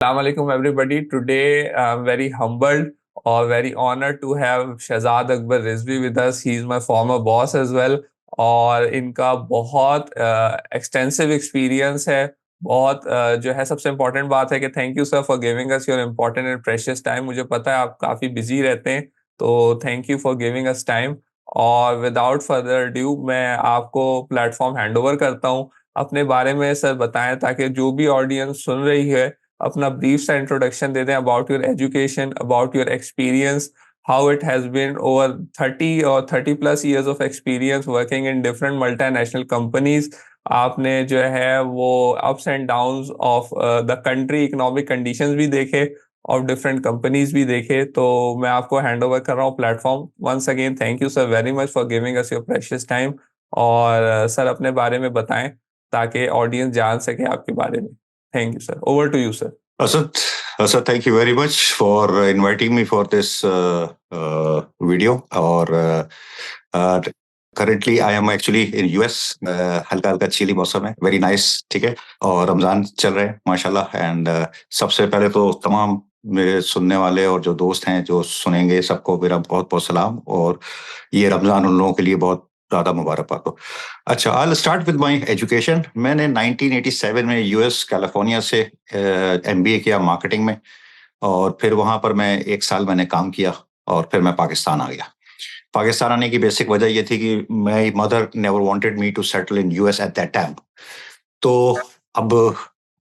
Assalamualaikum everybody. Today I'm very humbled or very honored to have Shahzad Akbar Rizvi with us. He's my former boss as well और इनका बहुत extensive experience है। बहुत जो है सबसे इम्पोर्टेंट बात है कि thank you sir for giving us your important and precious time. मुझे पता है आप काफ़ी बिजी रहते हैं, तो thank you for giving us time. और विदाउट फर्दर ड्यू मैं आपको प्लेटफॉर्म हैंड ओवर करता हूँ। अपने बारे में सर बताएं ताकि जो भी ऑडियंस सुन रही है अपना ब्रीफ सा इंट्रोडक्शन दे दें about your education, about your experience, how it has been over 30 or 30 plus years of experience working in different multinational companies. आपने जो है वो ups and downs of the country economic conditions भी देखे और different companies भी देखे। तो मैं आपको हैंड ओवर कर रहा हूँ platform. Once again thank you sir very much for giving us your precious time. और सर अपने बारे में बताएं ताकि ऑडियंस जान सके आपके बारे में। Thank you sir, over to you sir. Asad, Asad, thank you very much for inviting me for this video. और currently I am actually in US. हल्का हल्का चिली मौसम है, वेरी नाइस, ठीक है। और रमजान चल रहे हैं माशाल्लाह। एंड सबसे पहले तो तमाम मेरे सुनने वाले और जो दोस्त हैं जो सुनेंगे सबको मेरा बहुत बहुत सलाम। और ये रमजान उन लोगों के लिए बहुत ज्यादा मुबारकबाद हो। अच्छा, I start with my education. मैंने 1987 में यूएस कैलिफोर्निया से एमबीए किया मार्केटिंग में। और फिर वहां पर मैं 1 साल मैंने काम किया और फिर मैं पाकिस्तान आ गया। पाकिस्तान आने की बेसिक वजह ये थी कि my mother never wanted me to settle in US at that time. तो अब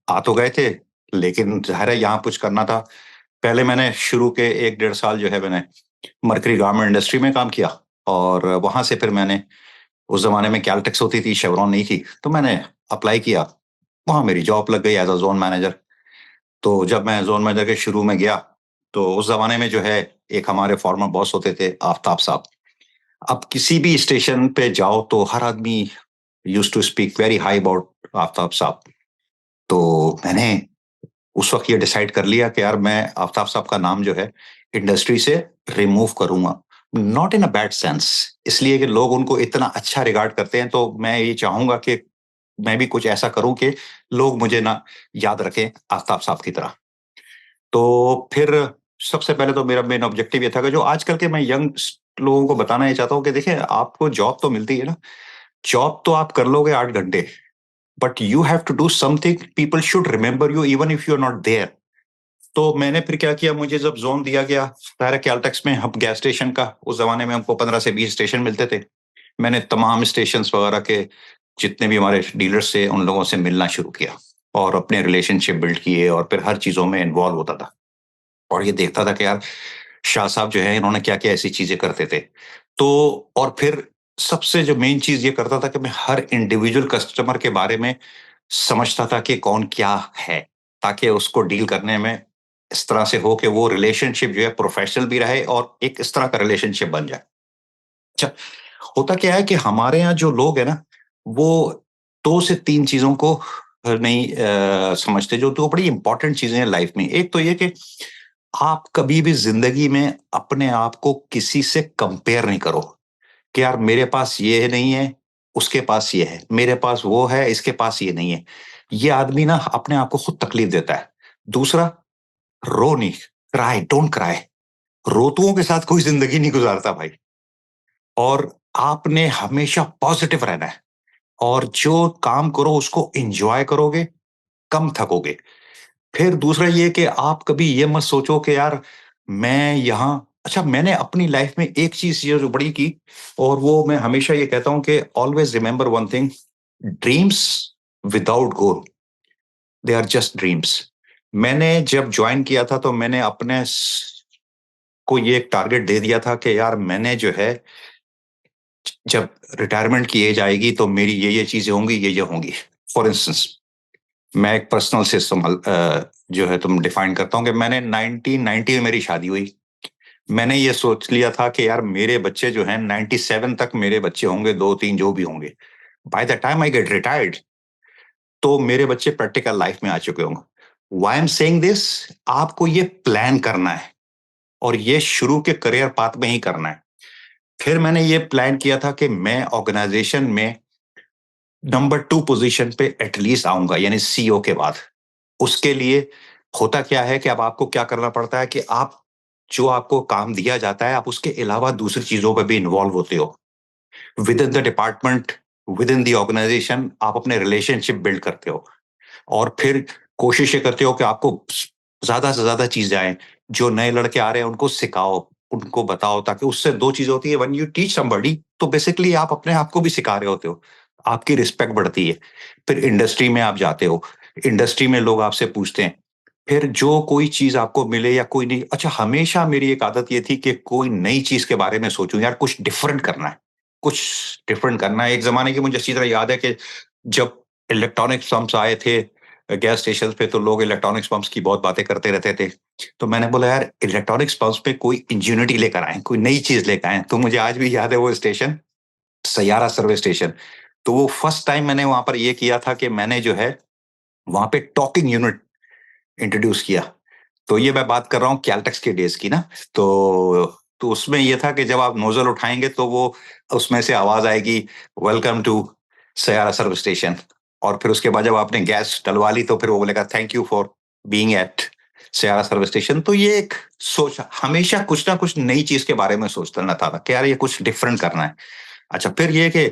आ तो गए थे, लेकिन जाहिर है यहाँ कुछ करना था। पहले मैंने शुरू के 1 डेढ़ साल जो है मैंने मरकरी गारमेंट इंडस्ट्री में काम किया। और वहां से फिर मैंने, उस जमाने में कैलटेक्स होती थी, शेवरॉन नहीं थी, तो मैंने अप्लाई किया। वहां मेरी जॉब लग गई एज अ जोन मैनेजर। तो जब मैं जोन मैनेजर के शुरू में गया, तो उस जमाने में जो है एक हमारे फॉर्मर बॉस होते थे आफ्ताब साहब। अब किसी भी स्टेशन पे जाओ तो हर आदमी use to speak very high about Aftab साहब। तो मैंने उस वक्त ये डिसाइड कर लिया कि यार मैं आफ्ताब साहब का नाम जो है इंडस्ट्री से रिमूव करूंगा। Not in a bad sense, इसलिए कि लोग उनको इतना अच्छा रिगार्ड करते हैं, तो मैं ये चाहूंगा कि मैं भी कुछ ऐसा करूं कि लोग मुझे ना याद रखें आफ्ताब साहब की तरह। तो फिर सबसे पहले तो मेरा मेन ऑब्जेक्टिव ये था कि जो आजकल के मैं यंग लोगों को बताना ये चाहता हूँ कि देखिए, आपको जॉब तो मिलती है ना, जॉब तो आप कर लोगे 8 घंटे, but you have to do something, people should remember you even if you are not there. तो मैंने फिर क्या किया, मुझे जब जोन दिया गया सारा कैलटेक्स में, हम गैस स्टेशन का, उस जमाने में हमको 15 से 20 स्टेशन मिलते थे। मैंने तमाम स्टेशन वगैरह के जितने भी हमारे डीलर्स थे उन लोगों से मिलना शुरू किया और अपने रिलेशनशिप बिल्ड किए और फिर हर चीजों में इन्वॉल्व होता था और ये देखता था कि यार शाह साहब जो है इन्होंने क्या क्या ऐसी चीजें करते थे। तो और फिर सबसे जो मेन चीज ये करता था कि मैं हर इंडिविजुअल कस्टमर के बारे में समझता था कि कौन क्या है, ताकि उसको डील करने में इस तरह से हो कि वो रिलेशनशिप जो है प्रोफेशनल भी रहे और एक इस तरह का रिलेशनशिप बन जाए। अच्छा, होता क्या है कि हमारे यहाँ जो लोग हैं ना, वो 2 से 3 चीजों को नहीं समझते, जो तो बड़ी इंपॉर्टेंट चीजें हैं लाइफ में। एक तो ये कि आप कभी भी जिंदगी में अपने आप को किसी से कंपेयर नहीं करो कि यार मेरे पास ये नहीं है, उसके पास ये है, मेरे पास वो है, इसके पास ये नहीं है। ये आदमी ना अपने आप को खुद तकलीफ देता है। दूसरा, रो नहीं, क्राई डोंट क्राई। रोतुओं के साथ कोई जिंदगी नहीं गुजारता भाई। और आपने हमेशा पॉजिटिव रहना है और जो काम करो उसको एंजॉय करोगे, कम थकोगे। फिर दूसरा ये कि आप कभी ये मत सोचो कि यार मैं यहाँ, अच्छा मैंने अपनी लाइफ में एक चीज ये जो बड़ी की, और वो मैं हमेशा ये कहता हूं कि always remember one thing, dreams without goal they are just dreams. मैंने जब ज्वाइन किया था तो मैंने अपने को ये एक टारगेट दे दिया था कि यार मैंने जो है जब रिटायरमेंट की एज आएगी तो मेरी ये चीजें होंगी, ये होंगी। फॉर इंस्टेंस, मैं एक पर्सनल से जो है तुम डिफाइन करता हूँ कि मैंने 1990 में मेरी शादी हुई। मैंने ये सोच लिया था कि यार मेरे बच्चे जो हैं 97 तक मेरे बच्चे होंगे, 2 3 जो भी होंगे। By the time I get retired तो मेरे बच्चे प्रैक्टिकल लाइफ में आ चुके होंगे। Why I am saying this, आपको ये प्लान करना है और ये शुरू के करियर पाथ में ही करना है। फिर मैंने ये प्लान किया था कि मैं ऑर्गेनाइजेशन में नंबर 2 पोजीशन पे एटलीस्ट आऊंगा, यानी सीईओ के बाद। उसके लिए होता क्या है कि अब आपको क्या करना पड़ता है कि आप जो आपको काम दिया जाता है, आप उसके अलावा दूसरी चीज़ों पे भी इन्वॉल्व होते हो। With in the department, with in the organisation आप अपने रिलेशनशिप बिल्ड करते हो और फिर कोशिश ये करते हो कि आपको ज़्यादा से ज़्यादा चीज़ें आएँ। जो नए लड़के आ रहे हैं उनको सिखाओ, उनको बताओ ताकि उससे 2 चीज़ें होती है, व्हेन यू टीच समबडी तो बेसिकली आप अपने आप को भी सिखा रहे होते हो। आपकी रिस्पेक्ट बढ़ती है। फिर इंडस्ट्री में आप जाते हो, इंडस्ट्री में लोग आपसे पूछते हैं। फिर जो कोई चीज़ आपको मिले या कोई नहीं अच्छा हमेशा मेरी एक आदत ये थी कि कोई नई चीज़ के बारे में सोचूँ यार कुछ डिफरेंट करना है, कुछ डिफरेंट करना है। एक ज़माने की मुझे अच्छी तरह याद है कि जब इलेक्ट्रॉनिक पंप्स आए थे गैस स्टेशन पे तो लोग इलेक्ट्रॉनिक्स पंप्स की बहुत बातें करते रहते थे। तो मैंने बोला यार इलेक्ट्रॉनिक्स पंप्स पे कोई इंजेन्युइटी लेकर आएँ, कोई नई चीज़ लेकर आएँ। तो मुझे आज भी याद है वो स्टेशन, सयारा सर्विस स्टेशन। तो वो फर्स्ट टाइम मैंने वहाँ पर ये किया था कि मैंने जो है वहाँ पे टॉकिंग यूनिट इंट्रोड्यूस किया। तो ये मैं बात कर रहा हूँ कैलटेक्स के डेज़ की ना। तो उसमें ये था कि जब आप नोज़ल उठाएँगे तो वो उसमें से आवाज़ आएगी welcome to Sayara service station और फिर उसके बाद जब आपने गैस डलवा ली तो फिर वो बोलेगा thank you for being at Saiyaara service station. तो ये एक सोच हमेशा कुछ ना कुछ नई चीज़ के बारे में सोचता रहता था कि यार ये कुछ डिफरेंट करना है। अच्छा फिर ये है कि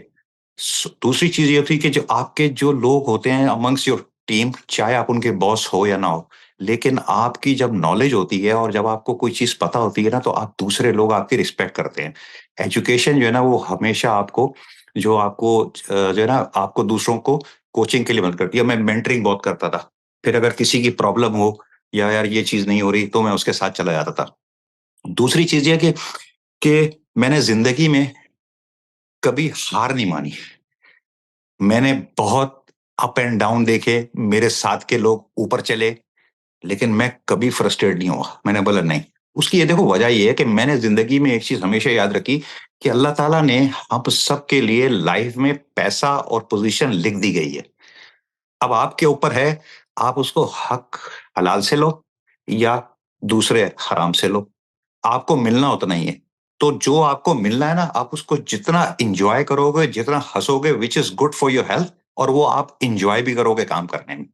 दूसरी चीज़ ये थी कि जो आपके जो लोग होते हैं अमंग्स योर टीम, चाहे आप उनके बॉस हो या ना हो, लेकिन आपकी जब नॉलेज होती है और जब आपको कोई चीज़ पता होती है ना, तो आप दूसरे लोग आपकी रिस्पेक्ट करते हैं। एजुकेशन जो है ना, वो हमेशा आपको जो है ना, आपको दूसरों को कोचिंग के लिए मदद करती है। मैं मेंटरिंग बहुत करता था। फिर अगर किसी की प्रॉब्लम हो या यार ये चीज़ नहीं हो रही, तो मैं उसके साथ चला जाता था। दूसरी चीज़ ये है कि मैंने ज़िंदगी में कभी हार नहीं मानी। मैंने बहुत अप एंड डाउन देखे, मेरे साथ के लोग ऊपर चले, लेकिन मैं कभी फ्रस्ट्रेट नहीं हुआ। मैंने बोला नहीं। उसकी ये देखो वजह ये है कि मैंने ज़िंदगी में एक चीज़ हमेशा याद रखी कि अल्लाह ताला ने हम सबके लिए लाइफ़ में पैसा और पोज़ीशन लिख दी गई है। अब आपके ऊपर है, आप उसको हक हलाल से लो या दूसरे हराम से लो। आपको मिलना उतना ही है। तो जो आपको मिलना है ना, आप उसको जितना एन्जॉय करोगे, जितना हँसोगे which is good for your health और वो आप एन्जॉय भी करोगे काम करने में।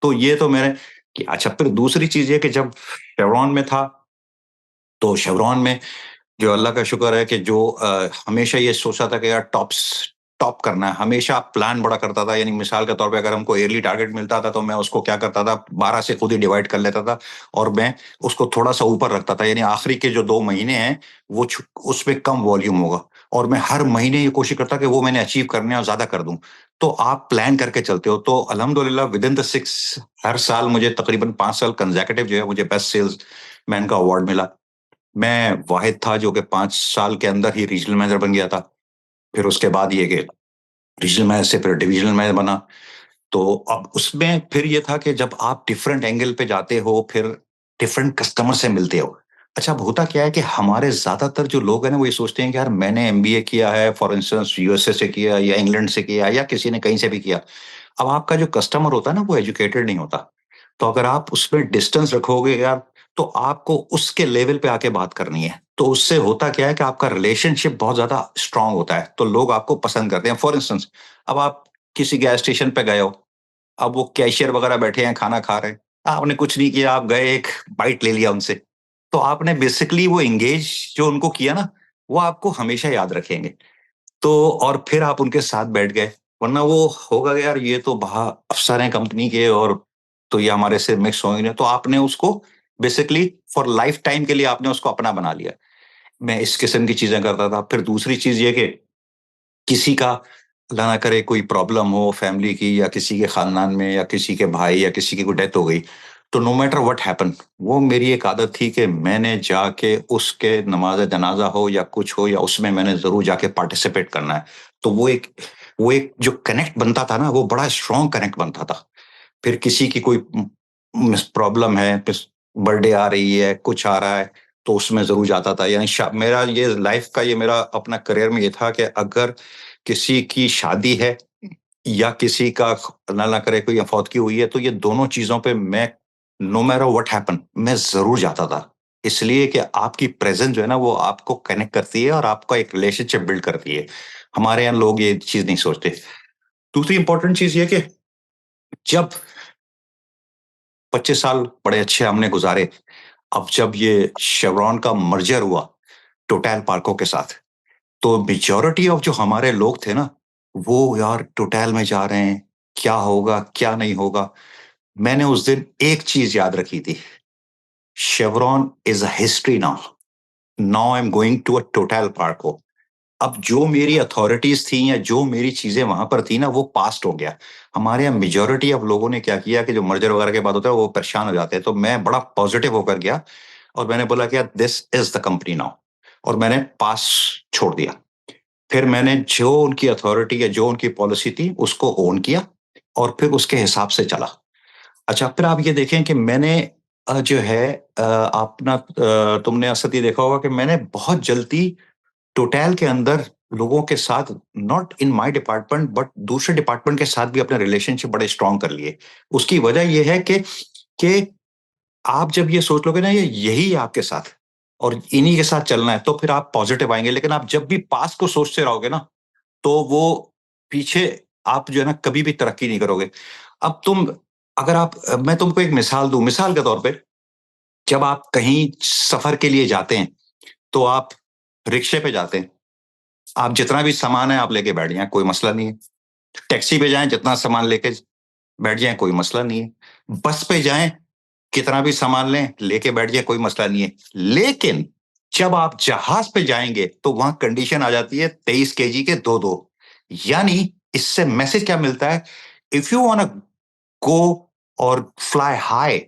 तो ये तो मैंने कि अच्छा फिर दूसरी चीज़ ये कि जब शेवरॉन में था, तो शेवरॉन में जो अल्लाह का शुक्र है कि जो हमेशा ये सोचता था कि यार टॉप करना है, हमेशा प्लान बड़ा करता था। यानी मिसाल के तौर पे अगर हमको ईयरली टारगेट मिलता था, तो मैं उसको क्या करता था 12 से खुद ही डिवाइड कर लेता था और मैं उसको थोड़ा-सा ऊपर रखता था। यानी आखिरी के जो 2 महीने हैं, वो उसमें कम वॉल्यूम होगा और मैं हर महीने ये कोशिश करता कि वो मैंने अचीव करने और ज़्यादा कर दूँ। तो आप प्लान करके चलते हो, तो अल्हम्दुलिल्लाह विद इन द 6 हर साल मुझे तकरीबन 5 साल कंसेक्युटिव जो है मुझे बेस्ट सेल्समैन का अवार्ड मिला। मैं वाहिद था जो कि 5 साल के अंदर ही रीजनल मैनेजर बन गया था। फिर उसके बाद ये कि रीजनल मैनेजर से फिर डिविजनल मैनेजर बना। तो अब उसमें फिर ये था कि जब आप डिफरेंट एंगल पे जाते हो, फिर डिफरेंट कस्टमर से मिलते हो। अच्छा अब होता क्या है कि हमारे ज़्यादातर जो लोग हैं ना, वो ये सोचते हैं कि यार मैंने एमबीए किया है, फॉर इंस्टेंस यूएसए से किया या इंग्लैंड से किया या किसी ने कहीं से भी किया। अब आपका जो कस्टमर होता है ना, वो एजुकेटेड नहीं होता। तो अगर आप उसमें डिस्टेंस रखोगे यार, तो आपको उसके लेवल पे आके बात करनी है। तो उससे होता क्या है कि आपका रिलेशनशिप बहुत ज़्यादा स्ट्रॉन्ग होता है, तो लोग आपको पसंद करते हैं। फॉर इंस्टेंस अब आप किसी गैस स्टेशन पे गए हो, अब वो कैशियर वगैरह बैठे हैं, खाना खा रहे हैं। आपने कुछ नहीं किया, आप गए एक बाइट ले लिया उनसे। तो आपने बेसिकली वो एंगेज जो उनको किया ना, वो आपको हमेशा याद रखेंगे। तो और फिर आप उनके साथ बैठ गए, वरना वो होगा कि यार ये तो बहा अफ़सर हैं कंपनी के और तो ये हमारे से मिक्स होंगे नहीं। तो आपने उसको बेसिकली फॉर लाइफ टाइम के लिए आपने उसको अपना बना लिया। मैं इस किस्म की चीज़ें करता था। फिर दूसरी चीज़ ये कि किसी का अल्लाह ना करे कोई प्रॉब्लम हो फैमिली की या किसी के खानदान में या किसी के भाई या किसी की कोई डेथ हो गई, तो नो मैटर व्हाट हैपन वो मेरी एक आदत थी कि मैंने जाके उसके नमाज़ जनाज़ा हो या कुछ हो या उसमें मैंने ज़रूर जाके पार्टिसिपेट करना है। तो वो एक जो कनेक्ट बनता था ना, वो बड़ा स्ट्रॉन्ग कनेक्ट बनता था। फिर किसी की कोई प्रॉब्लम है, बर्थडे आ रही है, कुछ आ रहा है, तो उसमें ज़रूर जाता था। यानी मेरा ये लाइफ़ का ये मेरा अपना करियर में ये था कि अगर किसी की शादी है या किसी का अल्लाह ना करे कोई फौतगी हुई है, तो ये दोनों चीज़ों पे मैं नो मैटर व्हाट हैपन मैं ज़रूर जाता था। इसलिए कि आपकी प्रेज़ेंस जो है ना, वो आपको कनेक्ट करती है और आपका एक रिलेशनशिप बिल्ड करती है। हमारे यहाँ लोग ये चीज़ नहीं सोचते। दूसरी इम्पोर्टेंट चीज़ ये है कि जब 25 साल बड़े अच्छे हमने गुजारे। अब जब ये शेवरॉन का मर्जर हुआ टोटल पार्को के साथ, तो मेजॉरिटी ऑफ जो हमारे लोग थे ना, वो यार टोटल में जा रहे हैं, क्या होगा, क्या नहीं होगा। मैंने उस दिन एक चीज याद रखी थी, Chevron is a history now. Now I am going to a total Parco. अब जो मेरी अथॉरिटीज थी या जो मेरी चीजें वहां पर थी ना, वो पास्ट हो गया। हमारे यहाँ मेजोरिटी ऑफ लोगों ने क्या किया कि जो मर्जर वगैरह के बाद होता है वो परेशान हो जाते हैं, तो मैं बड़ा पॉजिटिव होकर गया और मैंने बोला कि this is the company now, और मैंने पास छोड़ दिया। फिर मैंने जो उनकी अथॉरिटी या जो उनकी पॉलिसी थी उसको ओन किया और फिर उसके हिसाब से चला। अच्छा, फिर आप ये देखें कि मैंने जो है अपना तुमने असद ये देखा होगा कि मैंने बहुत जल्दी टोटल के अंदर लोगों के साथ, not in my department but दूसरे डिपार्टमेंट के साथ भी अपने रिलेशनशिप बड़े स्ट्रांग कर लिए। उसकी वजह यह है कि आप जब ये सोच लोगे ना ये यही है आपके साथ और इन्हीं के साथ चलना है, तो फिर आप पॉजिटिव आएंगे। लेकिन आप जब भी पास को सोचते रहोगे ना, तो वो पीछे आप जो है ना कभी भी तरक्की नहीं करोगे। अब तुम, अगर आप, मैं तुमको एक मिसाल दूं, मिसाल के तौर पे जब आप कहीं सफर के लिए जाते हैं तो आप रिक्शे पे जाते हैं, आप जितना भी सामान है आप लेके बैठ जाएं, कोई मसला नहीं है। टैक्सी पे जाएं, जितना सामान लेके बैठ जाएं, कोई मसला नहीं है। बस पे जाएं, कितना भी सामान लें लेके बैठ जाएं, कोई मसला नहीं है। लेकिन जब आप जहाज पे जाएंगे तो वहां कंडीशन आ जाती है 23 kg के दो दो। यानी इससे मैसेज क्या मिलता है, इफ यू वांट गो और फ्लाई हाई,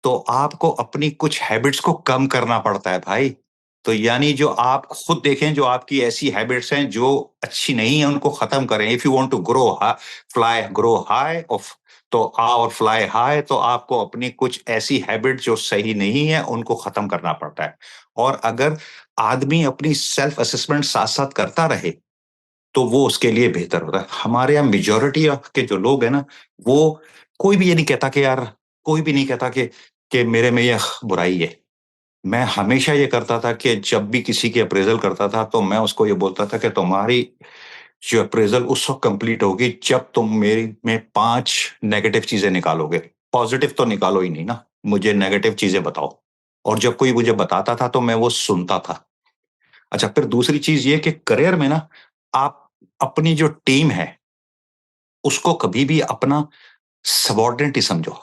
तो आपको अपनी कुछ हैबिट्स को कम करना पड़ता है भाई। तो यानी जो आप खुद देखें, जो आपकी ऐसी हैबिट्स हैं जो अच्छी नहीं है उनको खत्म करें। If you want to grow high off, तो और फ्लाई हाई, तो आपको अपनी कुछ ऐसी हैबिट जो सही नहीं है उनको खत्म करना पड़ता है। और अगर आदमी अपनी सेल्फ असेसमेंट साथ साथ करता रहे तो वो उसके लिए बेहतर होता है। हमारे यहाँ मेजोरिटी के जो लोग हैं ना, वो कोई भी ये नहीं कहता कि यार, कोई भी नहीं कहता कि मेरे में ये बुराई है। मैं हमेशा ये करता था कि जब भी किसी की अप्रेजल करता था तो मैं उसको ये बोलता था कि तुम्हारी जो अप्रेजल उस वक्त कंप्लीट होगी जब तुम मेरी में 5 नेगेटिव चीजें निकालोगे। पॉजिटिव तो निकालो ही नहीं ना, मुझे नेगेटिव चीजें बताओ। और जब कोई मुझे बताता था तो मैं वो सुनता था। अच्छा, फिर दूसरी चीज ये कि करियर में ना, आप अपनी जो टीम है उसको कभी भी अपना सबॉर्डिनेट ही समझो।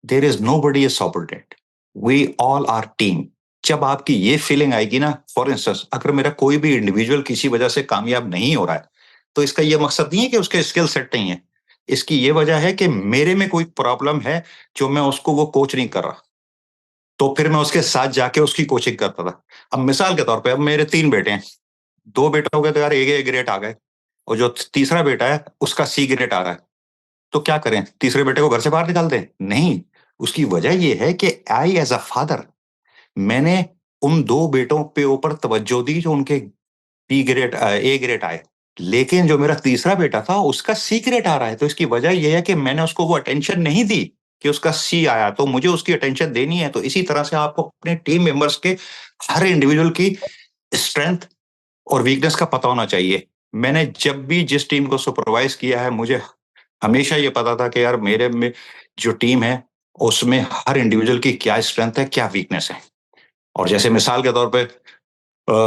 There is nobody is subordinate, we all are team. जब आपकी ये फीलिंग आएगी ना, फॉर इंस्टेंस अगर मेरा कोई भी इंडिविजुअल किसी वजह से कामयाब नहीं हो रहा है, तो इसका ये मकसद नहीं है कि उसके स्किल सेट नहीं है। इसकी ये वजह है कि मेरे में कोई प्रॉब्लम है जो मैं उसको वो कोच नहीं कर रहा। तो फिर मैं उसके साथ जाके उसकी कोचिंग करता था। अब मिसाल के तौर पे, अब मेरे 3 बेटे हैं, 2 बेटे हो गए तो यार एक एक ग्रेड आ गए, और जो तीसरा बेटा है उसका सी ग्रेड आ रहा है। तो क्या करें, तीसरे बेटे को घर से बाहर निकाल दें? नहीं। उसकी वजह यह है कि आई एज अ फादर, मैंने उन 2 बेटों पे ऊपर तवज्जो दी जो उनके बी ग्रेड ए ग्रेड आए। लेकिन जो मेरा तीसरा बेटा था उसका सी ग्रेड आ रहा है, तो इसकी वजह यह है कि मैंने उसको वो अटेंशन नहीं दी कि उसका सी आया, तो मुझे उसकी अटेंशन देनी है। तो इसी तरह से आपको अपने टीम मेंबर्स के हर इंडिविजुअल की स्ट्रेंथ और वीकनेस का पता होना चाहिए। मैंने जब भी जिस टीम को सुपरवाइज किया है, मुझे हमेशा ये पता था कि यार मेरे में जो टीम है उसमें हर इंडिविजुअल की क्या स्ट्रेंथ है, क्या वीकनेस है। और जैसे मिसाल के तौर पे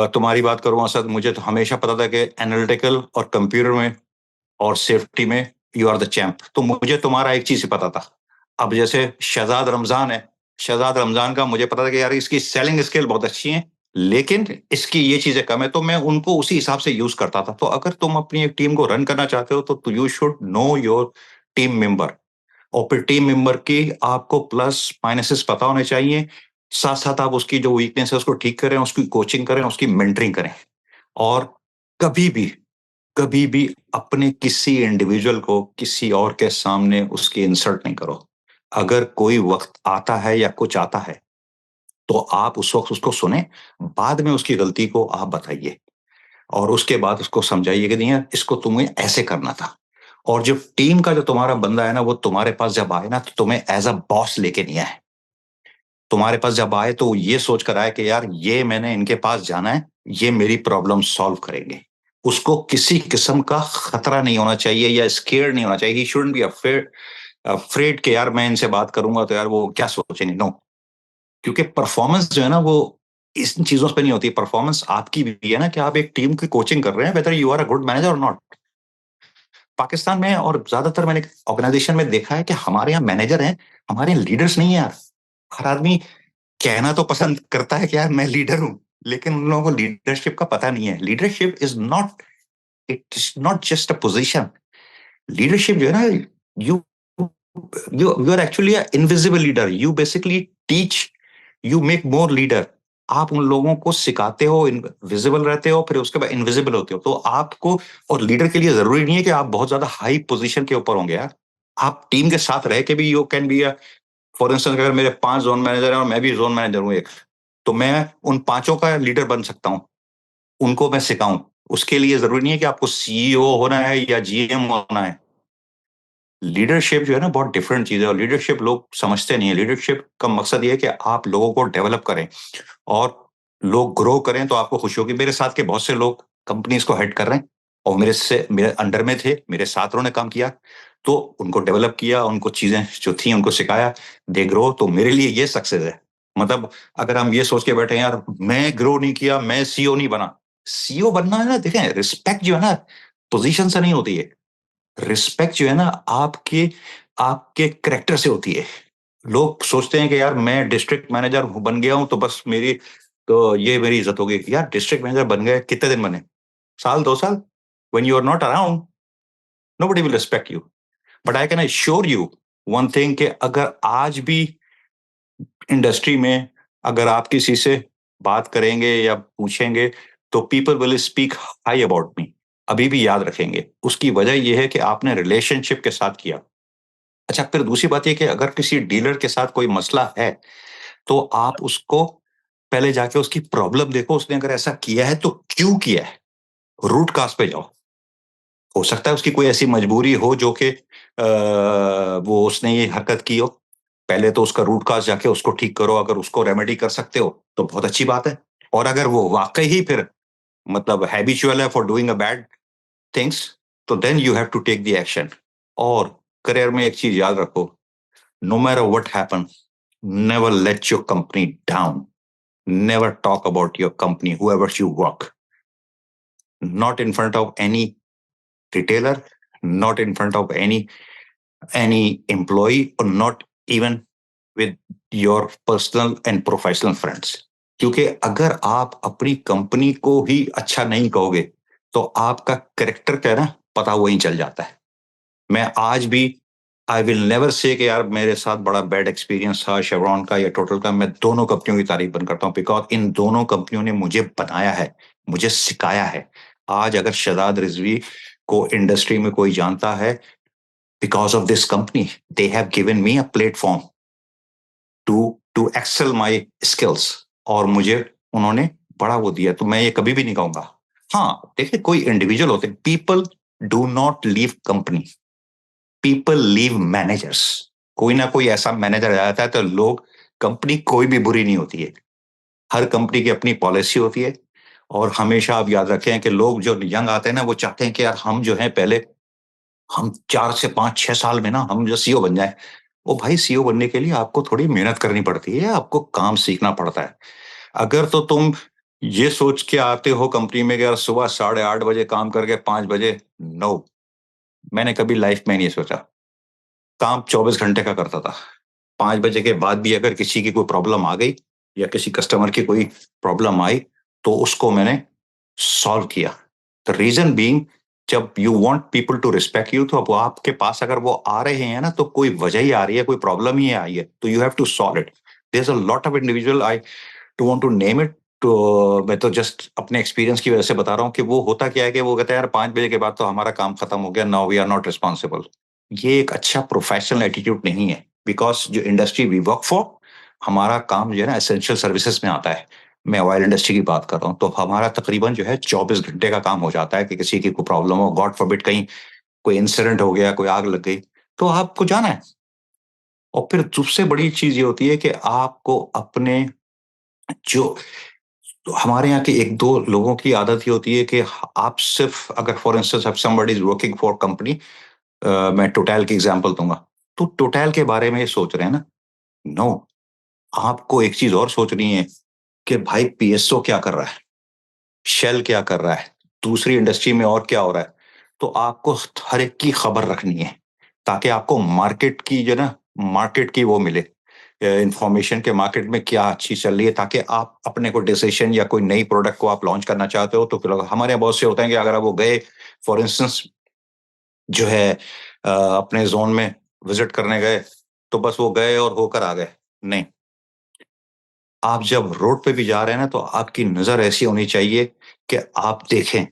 तुम्हारी बात करूं असद, मुझे तो हमेशा पता था कि एनालिटिकल और कंप्यूटर में और सेफ्टी में यू आर द चैंप। तो मुझे तुम्हारा एक चीज ही पता था। अब जैसे शहजाद रमजान है, शहजाद रमजान का मुझे पता था कि यार इसकी सेलिंग स्किल बहुत अच्छी है, लेकिन इसकी ये चीजें कम है, तो मैं उनको उसी हिसाब से यूज करता था। तो अगर तुम अपनी एक टीम को रन करना चाहते हो तो you should know your team member, और फिर टीम मेंबर की आपको प्लस माइनसेस पता होने चाहिए। साथ साथ आप उसकी जो वीकनेस है उसको ठीक करें, उसकी कोचिंग करें, उसकी मेंटरिंग करें। और कभी भी, कभी भी अपने किसी इंडिविजुअल को किसी और के सामने उसकी इंसल्ट नहीं करो। अगर कोई वक्त आता है या कुछ आता है तो आप उस वक्त उसको सुने, बाद में उसकी गलती को आप बताइए और उसके बाद उसको समझाइए कि नहीं यार इसको तुम्हें ऐसे करना था। और जो टीम का जो तुम्हारा बंदा है ना, वो तुम्हारे पास जब आए ना तो तुम्हें एज अ बॉस लेके नहीं आए। तुम्हारे पास जब आए तो ये सोच कर आए कि यार ये मैंने इनके पास जाना है, ये मेरी प्रॉब्लम सॉल्व करेंगे। उसको किसी किस्म का खतरा नहीं होना चाहिए या स्केयर नहीं होना चाहिए। He shouldn't be afraid afraid के यार मैं इनसे बात करूंगा तो यार वो क्या सोचेंगे। नो, क्योंकि परफॉर्मेंस जो है ना वो इस चीजों पे नहीं होती। परफॉर्मेंस आपकी भी है ना कि आप एक टीम की कोचिंग कर रहे हैं, whether you are a good manager और नॉट। पाकिस्तान में और ज्यादातर मैंने ऑर्गेनाइजेशन में देखा है कि हमारे यहाँ मैनेजर हैं, हमारे यहाँ लीडर्स नहीं है यार। हर आदमी कहना तो पसंद करता है कि यार मैं लीडर हूं, लेकिन उन लोगों को लीडरशिप का पता नहीं है। Leadership is not, it is not just a position. Leadership जो है ना, you you are actually invisible leader. You basically teach, you make more leader. आप उन लोगों को सिखाते हो, विजिबल रहते हो, फिर उसके बाद इनविजिबल होते हो। तो आपको, और लीडर के लिए जरूरी नहीं है कि आप बहुत ज्यादा हाई पोजीशन के ऊपर होंगे यार। आप टीम के साथ रह के भी you can be, for instance अगर मेरे 5 जोन मैनेजर हैं और मैं भी जोन मैनेजर हूं एक, तो मैं उन पांचों का लीडर बन सकता हूं, उनको मैं सिखाऊं। उसके लिए जरूरी नहीं है कि आपको सीईओ होना है या जीएम होना है। लीडरशिप जो है ना बहुत डिफरेंट चीज है, और लीडरशिप लोग समझते नहीं है। लीडरशिप का मकसद ये है कि आप लोगों को डेवलप करें और लोग ग्रो करें, तो आपको खुशी होगी। मेरे साथ के बहुत से लोग कंपनीज को हेड कर रहे हैं और मेरे अंडर में थे, मेरे साथ उन्होंने काम किया, तो उनको डेवलप किया, उनको चीजें जो थी उनको सिखाया, दे ग्रो। तो मेरे लिए ये सक्सेस है। मतलब अगर हम ये सोच के बैठे हैं यार मैं ग्रो नहीं किया, मैं सीईओ नहीं बना। सीईओ बनना है ना, देखें रिस्पेक्ट जो है ना पोजीशन से नहीं होती है। रिस्पेक्ट जो है ना आपके आपके करेक्टर से होती है। लोग सोचते हैं कि यार मैं डिस्ट्रिक्ट मैनेजर बन गया हूं तो बस मेरी, तो ये मेरी इज्जत होगी। यार डिस्ट्रिक्ट मैनेजर बन गए कितने दिन बने, साल 2 साल, when you are not around nobody will respect you, but I can assure you one thing कि अगर आज भी इंडस्ट्री में अगर आप किसी से बात करेंगे या पूछेंगे तो people will speak high about me, अभी भी याद रखेंगे। उसकी वजह यह है कि आपने रिलेशनशिप के साथ किया। अच्छा, फिर दूसरी बात यह कि अगर किसी डीलर के साथ कोई मसला है तो आप उसको पहले जाके उसकी प्रॉब्लम देखो, उसने अगर ऐसा किया है तो क्यों किया है, रूट काज पे जाओ। हो सकता है उसकी कोई ऐसी मजबूरी हो जो कि वो उसने ये हरकत की हो। पहले तो उसका रूट काज जाके उसको ठीक करो। अगर उसको रेमेडी कर सकते हो तो बहुत अच्छी बात है। और अगर वो वाकई ही फिर मतलब हैबिचुअल है for doing a bad things, तो then you have to take the action. और करियर में एक चीज याद रखो, no matter what happen, never let your company down. Never talk about your company, whoever you work. Not in front of any retailer, not in front of any employee, or not even with your personal and professional friends. क्योंकि अगर आप अपनी company को ही अच्छा नहीं कहोगे तो आपका करेक्टर क्या है ना पता वहीं चल जाता है। मैं आज भी आई विल नेवर से कि यार मेरे साथ बड़ा बैड एक्सपीरियंस था शेवरॉन का या टोटल का। मैं दोनों कंपनियों की तारीफ बंद करता हूँ, बिकॉज इन दोनों कंपनियों ने मुझे बनाया है, मुझे सिखाया है। आज अगर शहजाद रिजवी को इंडस्ट्री में कोई जानता है, because of this company, they have given me a platform to to excel my skills. और मुझे उन्होंने बड़ा वो दिया, तो मैं ये कभी भी नहीं कहूंगा। हाँ देखिए, कोई इंडिविजुअल होते हैं, people do not leave company, people leave managers. कोई ना कोई ऐसा मैनेजर आ जाता है तो लोग, कंपनी कोई भी बुरी नहीं होती है, हर कंपनी की अपनी पॉलिसी होती है। और हमेशा आप याद रखें कि लोग जो यंग आते हैं ना वो चाहते हैं कि यार हम जो है पहले हम 4 से 5 6 साल में ना हम जो सीईओ बन जाए। ओ भाई, सीईओ बनने के लिए आपको थोड़ी मेहनत करनी पड़ती है, आपको काम सीखना पड़ता है। अगर तो तुम ये सोच के आते हो कंपनी में कि यार सुबह 8:30 बजे काम करके 5 बजे, नो, मैंने कभी लाइफ में नहीं सोचा। काम 24 घंटे का करता था। 5 बजे के बाद भी अगर किसी की कोई प्रॉब्लम आ गई या किसी कस्टमर की कोई प्रॉब्लम आई तो उसको मैंने सॉल्व किया। द रीजन बीइंग, जब you want people to respect you तो अब वो आपके पास अगर वो आ रहे हैं ना तो कोई वजह ही आ रही है, कोई प्रॉब्लम ही आई है, तो you have to solve it. There is a lot of individual, I too want to name it. तो मैं तो जस्ट अपने एक्सपीरियंस की वजह से बता रहा हूँ कि वो होता क्या है कि वो कहते हैं यार 5 बजे के बाद तो हमारा काम खत्म हो गया, now we are not responsible. ये एक अच्छा प्रोफेशनल एटीट्यूड नहीं है, बिकॉज जो इंडस्ट्री वी वर्क फॉर, हमारा काम जो है ना एसेंशियल सर्विसेज में आता है। मैं ऑयल इंडस्ट्री की बात कर रहा हूँ, तो हमारा तकरीबन जो है 24 घंटे का काम हो जाता है कि किसी की कोई प्रॉब्लम हो, गॉड फॉरबिड कहीं कोई इंसिडेंट हो गया, कोई आग लग गई, तो आपको जाना है। और फिर सबसे बड़ी चीज ये होती है कि आपको अपने जो, तो हमारे यहाँ के एक दो लोगों की आदत ये होती है कि आप सिर्फ अगर for instance somebody is working for company, मैं टोटल की एग्जांपल दूंगा। तो टोटल के बारे में सोच रहे हैं ना? नो, आपको एक चीज और सोचनी है कि भाई पीएसओ क्या कर रहा है, शेल क्या कर रहा है, दूसरी इंडस्ट्री में और क्या हो रहा है। तो आपको हर एक की खबर रखनी है, ताकि आपको मार्केट की जो ना, मार्केट की वो मिले इंफॉर्मेशन के, मार्केट में क्या अच्छी चल रही है, ताकि आप अपने को डिसीजन या कोई नई प्रोडक्ट को आप लॉन्च करना चाहते हो तो फिर हमारे यहाँ बहुत से होते हैं कि अगर आप वो गए, फॉर इंस्टेंस जो है अपने जोन में विजिट करने गए, तो बस वो गए और होकर आ गए। नहीं, आप जब रोड पे भी जा रहे हैं ना, तो आपकी नजर ऐसी होनी चाहिए कि आप देखें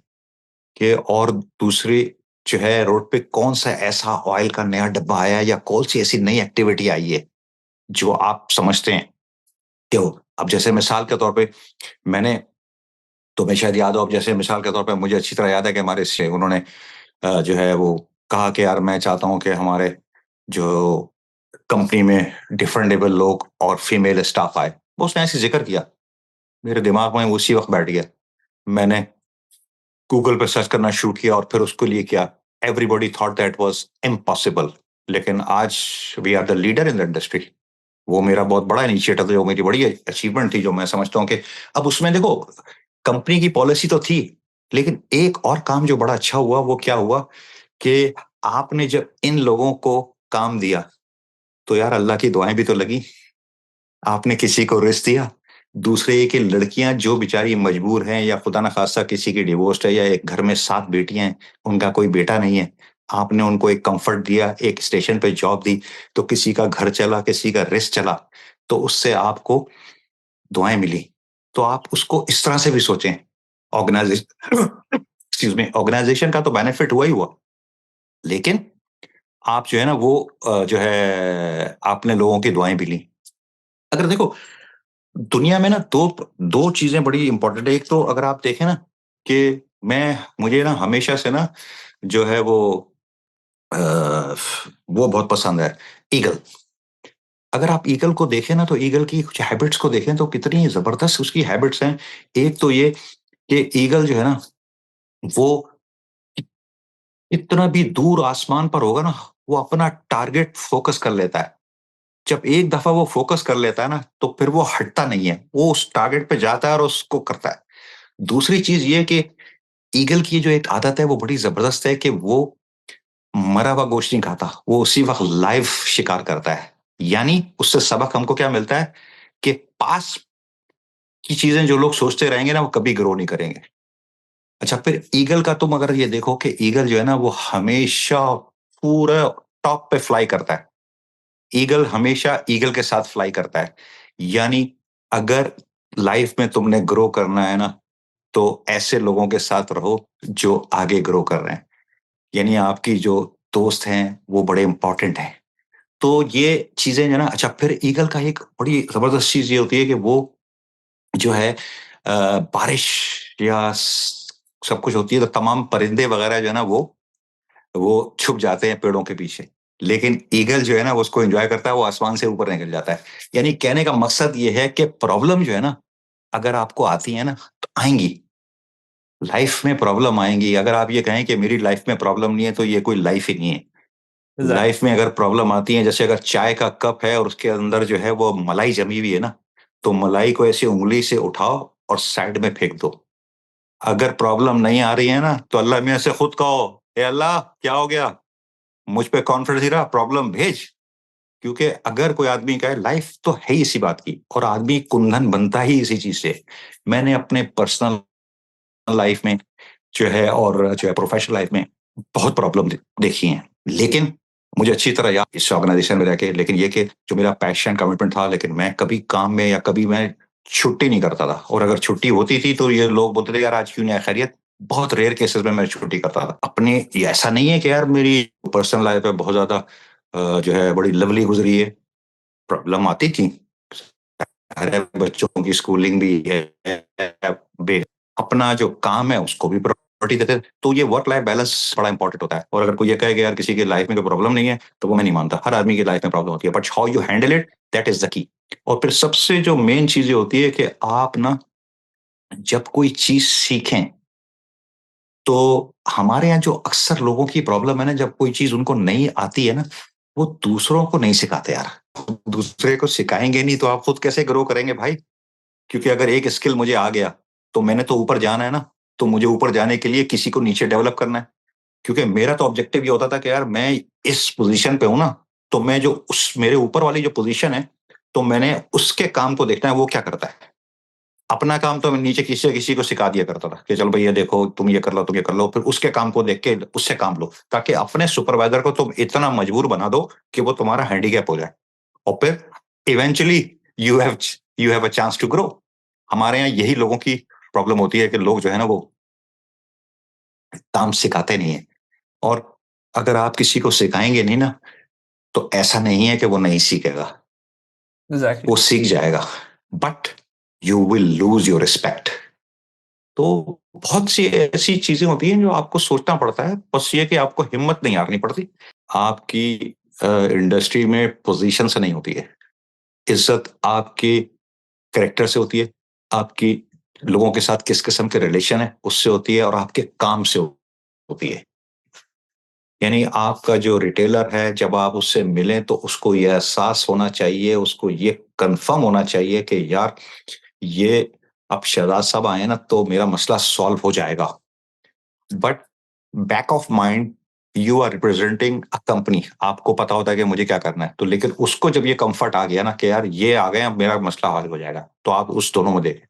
कि और दूसरी जो है रोड पे कौन सा ऐसा ऑयल का नया डब्बा आया है या कौन सी ऐसी नई एक्टिविटी आई है जो आप समझते हैं कि अब जैसे मिसाल के तौर पे मैंने, तुम्हें शायद याद हो, अब जैसे मिसाल के तौर पे मुझे अच्छी तरह याद है कि हमारे से उन्होंने जो है वो कहा कि यार मैं चाहता हूं कि हमारे जो कंपनी में डिफरेंटेबल लोग और फीमेल स्टाफ आए। वो उसने ऐसे जिक्र किया, मेरे दिमाग में उसी वक्त बैठ गया। मैंने गूगल पे सर्च करना शुरू किया और फिर उसको लिए किया। Everybody thought that was impossible, लेकिन आज we are the leader in the industry. वो मेरा बहुत बड़ा इनिशिएटिव था, जो मेरी बड़ी अचीवमेंट थी, जो मैं समझता हूँ कि अब उसमें देखो, कंपनी की पॉलिसी तो थी, लेकिन एक और काम जो बड़ा अच्छा हुआ वो क्या हुआ कि आपने जब इन लोगों को काम दिया, तो यार अल्लाह की दुआएं भी तो लगी। आपने किसी को रिस्क दिया, दूसरे ये कि लड़कियां जो बेचारी मजबूर हैं या खुदा ना खास्ता किसी की डिवोर्स है या एक घर में 7 बेटियां हैं, उनका कोई बेटा नहीं है, आपने उनको एक कंफर्ट दिया, एक स्टेशन पे जॉब दी, तो किसी का घर चला, किसी का रिस्क चला, तो उससे आपको दुआएं मिली। तो आप उसको इस तरह से भी सोचें। ऑर्गेनाइजेशन एक्सक्यूज मी, ऑर्गेनाइजेशन का तो बेनिफिट हुआ ही हुआ, लेकिन आप जो है ना वो जो है आपने लोगों की दुआएं भी ली। अगर देखो, दुनिया में ना दो दो चीजें बड़ी इंपॉर्टेंट है। एक तो अगर आप देखें ना कि मैं मुझे ना हमेशा से ना जो है वो बहुत पसंद है, ईगल। अगर आप ईगल को देखें ना, तो ईगल की कुछ हैबिट्स को देखें तो कितनी जबरदस्त उसकी हैबिट्स हैं। एक तो ये कि ईगल जो है ना, वो इतना भी दूर आसमान पर होगा ना, वो अपना टारगेट फोकस कर लेता है। जब एक दफा वो फोकस कर लेता है ना, तो फिर वो हटता नहीं है, वो उस टारगेट पे जाता है और उसको करता है। दूसरी चीज ये कि ईगल की जो एक आदत है वो बड़ी जबरदस्त है कि वो मरा हुआ गोश्त नहीं खाता, वो उसी वक्त लाइव शिकार करता है। यानी उससे सबक हमको क्या मिलता है कि पास की चीजें जो लोग सोचते रहेंगे ना, वो कभी ग्रो नहीं करेंगे। अच्छा, फिर ईगल का तुम अगर ये देखो कि ईगल जो है ना, वो हमेशा पूरा टॉप पे फ्लाई करता है। ईगल हमेशा ईगल के साथ फ्लाई करता है। यानी अगर लाइफ में तुमने ग्रो करना है ना, तो ऐसे लोगों के साथ रहो जो आगे ग्रो कर रहे हैं। यानी आपकी जो दोस्त हैं वो बड़े इंपॉर्टेंट हैं। तो ये चीजें जो है ना, अच्छा फिर ईगल का एक बड़ी जबरदस्त चीज ये होती है कि वो जो है बारिश या सब कुछ होती है तो तमाम परिंदे वगैरह जो है ना, वो छुप जाते हैं पेड़ों के पीछे। लेकिन ईगल जो है ना, वो उसको एंजॉय करता है, वो आसमान से ऊपर निकल जाता है। यानी कहने का मकसद ये है कि प्रॉब्लम जो है ना, अगर आपको आती है ना, तो आएंगी। लाइफ में प्रॉब्लम आएंगी। अगर आप ये कहें कि मेरी लाइफ में प्रॉब्लम नहीं है, तो ये कोई लाइफ ही नहीं है। Exactly. लाइफ में अगर प्रॉब्लम आती है, जैसे अगर चाय का कप है और उसके अंदर जो है वो मलाई जमी हुई है ना, तो मलाई को ऐसे उंगली से उठाओ और साइड में फेंक दो। अगर प्रॉब्लम नहीं आ रही है ना, तो अल्लाह में से खुद कहो, ए अल्लाह क्या हो गया, मुझ पे कॉन्फिडेंस ही रहा, प्रॉब्लम भेज। क्योंकि अगर कोई आदमी कहे, लाइफ तो है ही इसी बात की, और आदमी कुंदन बनता ही इसी चीज से। मैंने अपने पर्सनल लाइफ में जो है और जो है प्रोफेशनल लाइफ में बहुत प्रॉब्लम देखी है, लेकिन मुझे अच्छी तरह याद इस ऑर्गेनाइजेशन में रह के, लेकिन ये कि जो मेरा पैशन कमिटमेंट था, लेकिन मैं कभी काम में या कभी मैं छुट्टी नहीं करता था। और अगर छुट्टी होती थी तो ये लोग बोलते थे यार आज क्यों नहीं आया, खैरियत। बहुत रेयर केसेस में मैं छुट्टी करता था अपने। ये ऐसा नहीं है कि यार मेरी पर्सनल लाइफ है बहुत ज्यादा जो है बड़ी लवली गुजरी है। प्रॉब्लम आती थी, अरे बच्चों की स्कूलिंग भी है, अपना जो काम है उसको भी प्रायोरिटी देते हैं। तो ये वर्क लाइफ बैलेंस बड़ा इंपॉर्टेंट होता है। और अगर कोई ये कहे कि यार किसी की लाइफ में कोई प्रॉब्लम नहीं है, तो वो मैं नहीं मानता। हर आदमी की लाइफ में प्रॉब्लम होती है, but how you handle it, that is the key. और फिर सबसे जो मेन चीज होती है कि आप ना जब कोई चीज सीखें, तो हमारे यहाँ जो अक्सर लोगों की प्रॉब्लम है ना, जब कोई चीज उनको नहीं आती है ना, वो दूसरों को नहीं सिखाते यार। दूसरे को सिखाएंगे नहीं तो आप खुद कैसे ग्रो करेंगे भाई? क्योंकि अगर एक स्किल मुझे आ गया तो मैंने तो ऊपर जाना है ना। तो मुझे ऊपर जाने के लिए किसी को नीचे डेवलप करना है। क्योंकि मेरा तो ऑब्जेक्टिव ये होता था कि यार मैं इस पोजीशन पे हूं ना, तो मैं जो उस मेरे ऊपर वाली जो पोजीशन है, तो मैंने उसके काम को देखना है वो क्या करता है। अपना काम तो मैं नीचे किसी किसी को सिखा दिया करता था कि चलो भैया देखो तुम ये कर लो, तुम ये कर लो, फिर उसके काम को देख के उससे काम लो, ताकि अपने सुपरवाइजर को तुम इतना मजबूर बना दो कि वो तुम्हारा हैंडीकैप हो जाए। और फिर eventually you have you have a chance to grow. हमारे यहाँ यही लोगों की प्रॉब्लम होती है कि लोग जो है ना वो काम सिखाते नहीं है। और अगर आप किसी को सिखाएंगे नहीं ना, तो ऐसा नहीं है कि वो नहीं सीखेगा, एग्जैक्टली। वो सीख जाएगा। But you will lose your respect. तो बहुत सी ऐसी चीजें होती हैं जो आपको सोचना पड़ता है, बस ये कि आपको हिम्मत नहीं हारनी पड़ती। आपकी इंडस्ट्री में पोजीशन से नहीं होती है, इज्जत आपके कैरेक्टर से होती है, आपकी लोगों के साथ किस किस्म के रिलेशन है उससे होती है, और आपके काम से होती है। यानी आपका जो रिटेलर है जब आप उससे मिलें तो उसको ये एहसास होना चाहिए, उसको ये कंफर्म होना चाहिए कि यार ये अब शहजाद साहब आए ना तो मेरा मसला सॉल्व हो जाएगा। But back of mind you are representing a company, आपको पता होता है कि मुझे क्या करना है, तो लेकिन उसको जब ये कंफर्ट आ गया ना कि यार ये आ गए अब मेरा मसला हल हो जाएगा, तो आप उस दोनों में देखें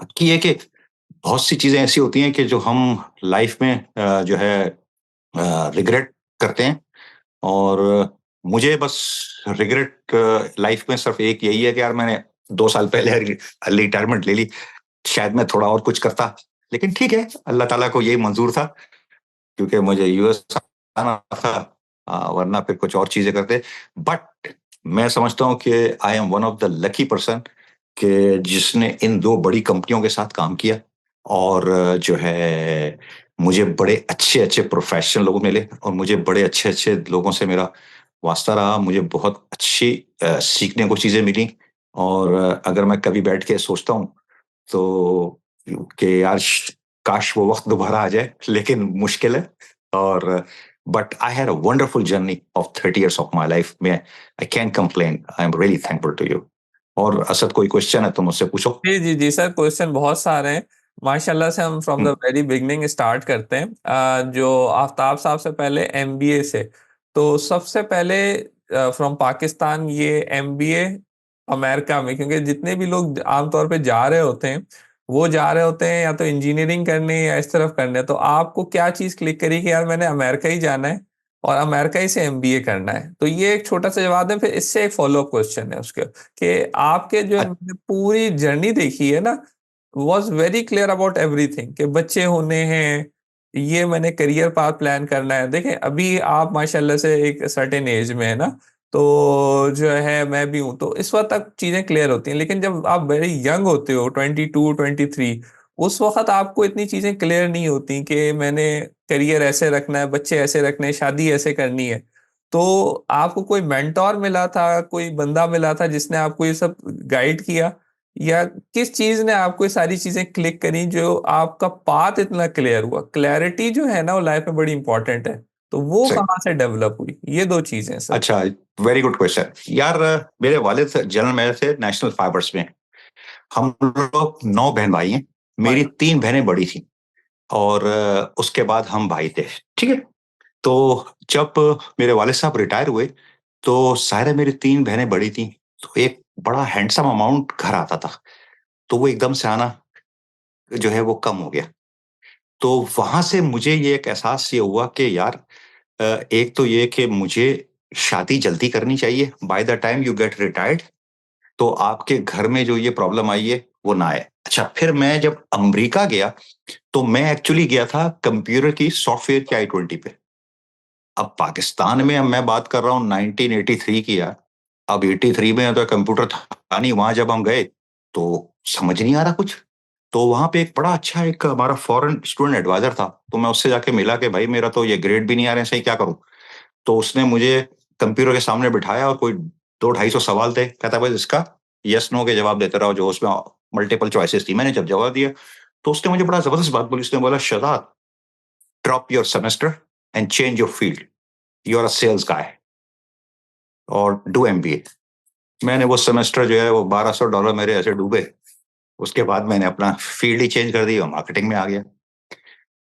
कि ये कि बहुत सी चीजें ऐसी होती हैं कि जो हम लाइफ में जो है रिग्रेट करते हैं। और मुझे बस रिग्रेट लाइफ में सिर्फ एक यही है कि यार मैंने 2 साल पहले रिटायरमेंट ले ली, शायद मैं थोड़ा और कुछ करता। लेकिन ठीक है, अल्लाह ताला को यही मंजूर था, क्योंकि मुझे यूएस आना था, वरना फिर कुछ और चीजें करते। बट मैं समझता हूँ कि I am one of the lucky person कि जिसने इन दो बड़ी कंपनियों के साथ काम किया। और जो है मुझे बड़े अच्छे अच्छे प्रोफेशनल लोग मिले, और मुझे बड़े अच्छे अच्छे लोगों से मेरा वास्ता रहा। मुझे बहुत अच्छी सीखने को चीजें मिली। और अगर मैं कभी बैठ के सोचता हूँ तो कि यार काश वो वक्त दोबारा आ जाए, लेकिन मुश्किल है। और but I had a wonderful journey of 30 years of my life में। I can complain, I am really thankful to you. और असद कोई क्वेश्चन है तो मुझसे पूछो। जी जी जी सर, क्वेश्चन बहुत सारे हैं। माशाल्लाह से हम from the hmm, very beginning start करते हैं। जो आफ्ताब साहब से पहले एमबीए से, तो सबसे पहले फ्रॉम पाकिस्तान ये एमबीए अमेरिका में, क्योंकि जितने भी लोग आमतौर पे जा रहे होते हैं वो जा रहे होते हैं या तो इंजीनियरिंग करने या इस तरफ करने। तो आपको क्या चीज़ क्लिक करी कि यार मैंने अमेरिका ही जाना है और अमेरिका ही से एमबीए करना है? तो ये एक छोटा सा जवाब है, फिर इससे एक फॉलो अप क्वेश्चन है उसके, कि आपके जो अ- मैंने पूरी जर्नी देखी है ना, was very clear about everything, कि बच्चे होने हैं, ये मैंने करियर पाथ प्लान करना है। देखें अभी आप माशाल्लाह से एक सर्टेन एज में है ना, तो जो है मैं भी हूं, तो इस वक्त तक चीजें क्लियर होती हैं। लेकिन जब आप वेरी यंग होते हो, 22 23, उस वक्त आपको इतनी चीजें क्लियर नहीं होती कि मैंने करियर ऐसे रखना है, बच्चे ऐसे रखने हैं, शादी ऐसे करनी है। तो आपको कोई मेंटोर मिला था, कोई बंदा मिला था जिसने आपको ये सब गाइड किया, या किस चीज ने आपको ये सारी चीजें क्लिक करी जो आपका पाथ इतना क्लियर हुआ? क्लैरिटी जो है ना वो लाइफ में बड़ी इंपॉर्टेंट है, तो वो सही। कहाँ से डेवलप हुई? ये दो चीजें सर। अच्छा, वेरी गुड क्वेश्चन यार। मेरे वालिद जनरल मैनेजर थे नेशनल फाइबर्स में। हम लोग 9 बहन भाई हैं। मेरी माशा 3 बहनें बड़ी थी, और उसके बाद हम भाई थे। ठीक है। तो जब मेरे वालिद साहब रिटायर हुए, तो सारे मेरी 3 बहनें बड़ी थी, तो एक बड़ा हैंडसम अमाउंट घर आता था, तो वो एकदम से आना जो है वो कम हो गया। तो वहां से मुझे ये एक एहसास ये हुआ कि यार एक तो ये कि मुझे शादी जल्दी करनी चाहिए, by the time you get retired, तो आपके घर में जो ये प्रॉब्लम आई है वो ना आए। अच्छा, फिर मैं जब अमेरिका गया, तो मैं एक्चुअली गया था कंप्यूटर की सॉफ्टवेयर की आई 20 पे। अब पाकिस्तान में, अब मैं बात कर रहा हूँ 1983 की यार। अब 83 में तो कंप्यूटर था नहीं, वहां जब हम गए तो समझ नहीं आ रहा कुछ। तो वहां पे एक बड़ा अच्छा एक हमारा फॉरेन स्टूडेंट एडवाइजर था, तो मैं उससे जाके मिला कि भाई मेरा तो ये ग्रेड भी नहीं आ रहे हैं, सही क्या करूं? तो उसने मुझे कंप्यूटर के सामने बिठाया, और कोई 200-250 सवाल थे, कहता बस इसका यस नो के जवाब देते रहो, जो उसमें मल्टीपल चॉइसेस थी। मैंने जब जवाब दिया तो उसने मुझे बड़ा जबरदस्त बात बोली। उसने बोला, Shahzad, drop your semester and change your field, you are a sales guy. और डू एमबीए। मैंने वो सेमेस्टर जो है वो $1200 मेरे ऐसे डूबे। उसके बाद मैंने अपना फील्ड ही चेंज कर दी और मार्केटिंग में आ गया।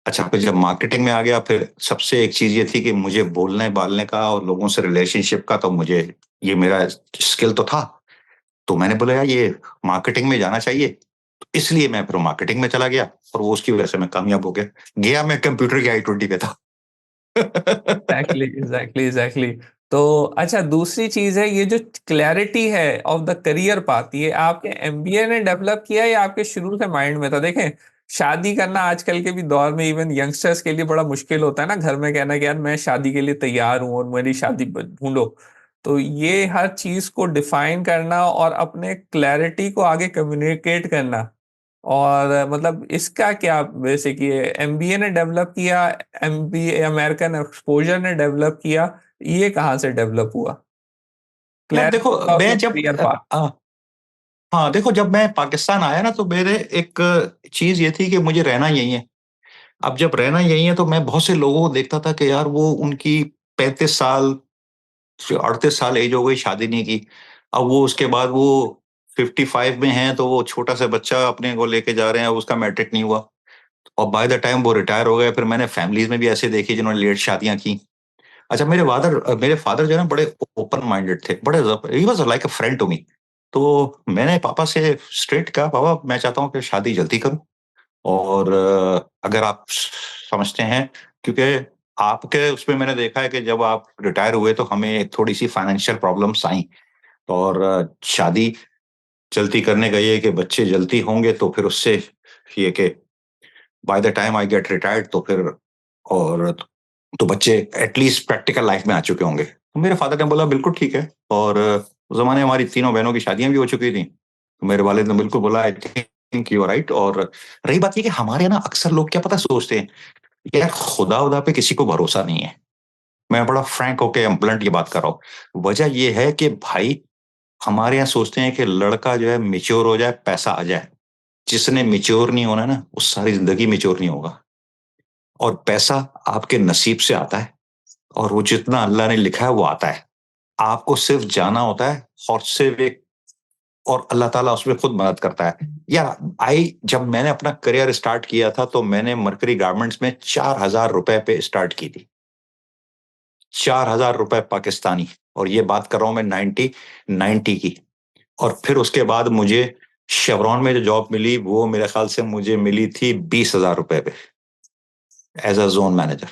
अच्छा, फिर जब मार्केटिंग में आ गया, फिर सबसे एक चीज ये थी कि मुझे बोलने बालने का और लोगों से रिलेशनशिप का, तो मुझे ये मेरा स्किल तो था। तो मैंने बोला यार ये मार्केटिंग में जाना चाहिए। तो इसलिए मैं फिर मार्केटिंग में चला गया और वो उसकी वजह से मैं कामयाब हो गया मैं कंप्यूटर की I-20 पे था। Exactly exactly exactly. तो अच्छा, दूसरी चीज है ये जो क्लैरिटी है ऑफ द करियर पाथ, ये आपके एमबीए ने डेवलप किया या आपके शुरू से माइंड में था? देखें, शादी करना आजकल के भी दौर में इवन यंगस्टर्स के लिए बड़ा मुश्किल होता है ना, घर में कहना कि यार मैं शादी के लिए तैयार हूं और मेरी शादी ढूंढो। तो ये हर चीज को डिफाइन करना और अपने क्लैरिटी को आगे कम्युनिकेट करना, और मतलब इसका क्या बेसिक, ये एमबीए ने डेवलप किया, एमबीए अमेरिकन एक्सपोजर ने डेवलप किया, ये कहाँ से डेवलप हुआ यार देखो, क्लैरिटी ऑफ मैं योर जब करियर पाथ? हाँ देखो, जब मैं पाकिस्तान आया ना, तो मेरे एक चीज ये थी कि मुझे रहना यही है। अब जब रहना यही है, तो मैं बहुत से लोगों को देखता था कि यार वो उनकी 35 साल 38 साल एज हो गई, शादी नहीं की। अब वो उसके बाद वो 55 में हैं, तो वो छोटा सा बच्चा अपने को लेके जा रहे हैं, उसका मैट्रिक नहीं हुआ। और बाय द टाइम वो रिटायर हो गए, फिर मैंने फैमिलीज में भी ऐसे देखी जिन्होंने लेट शादियां की। अच्छा, मेरे फादर जो है ना, बड़े ओपन माइंडेड थे, बड़े, he was like a friend to me. तो मैंने पापा से स्ट्रेट कहा, पापा मैं चाहता हूँ कि शादी जल्दी करूं, और अगर आप समझते हैं, क्योंकि आपके उसमें मैंने देखा है कि जब आप रिटायर हुए तो हमें थोड़ी सी फाइनेंशियल प्रॉब्लम्स आई, और शादी जल्दी करने गई है कि बच्चे जल्दी होंगे, तो फिर उससे ये कि by the time I get retired, तो फिर और तो बच्चे एटलीस्ट प्रैक्टिकल लाइफ में आ चुके होंगे। तो मेरे फादर ने बोला बिल्कुल ठीक है। और उस जमाने हमारी तीनों बहनों की शादियां भी हो चुकी थी, तो मेरे वालिद ने बिल्कुल बोला I think you are right. और रही बात ये कि हमारे यहाँ ना अक्सर लोग क्या पता सोचते हैं, यार खुदा उदा पे किसी को भरोसा नहीं है। मैं बड़ा फ्रैंक होके ब्लंट ये बात कर रहा हूँ। वजह ये है कि भाई, हमारे यहाँ सोचते हैं कि लड़का जो है मेच्योर हो जाए, पैसा आ जाए। जिसने मेच्योर नहीं होना ना, वो सारी जिंदगी मेच्योर नहीं होगा। और पैसा आपके नसीब से आता है, और वो जितना अल्लाह ने लिखा है वो आता है। आपको सिर्फ जाना होता है, और सिर्फ एक, और अल्लाह ताला उसमें खुद मदद करता है। यार जब मैंने अपना करियर स्टार्ट किया था, तो मैंने मरकरी गारमेंट्स में 4,000 रुपए पे स्टार्ट की थी। 4,000 रुपए पाकिस्तानी। और ये बात कर रहा हूं मैं 1990 की। और फिर उसके बाद मुझे शेवरॉन में जो जॉब मिली, वो मेरे ख्याल से मुझे मिली थी 20,000 रुपए पे, एज अ जोन मैनेजर।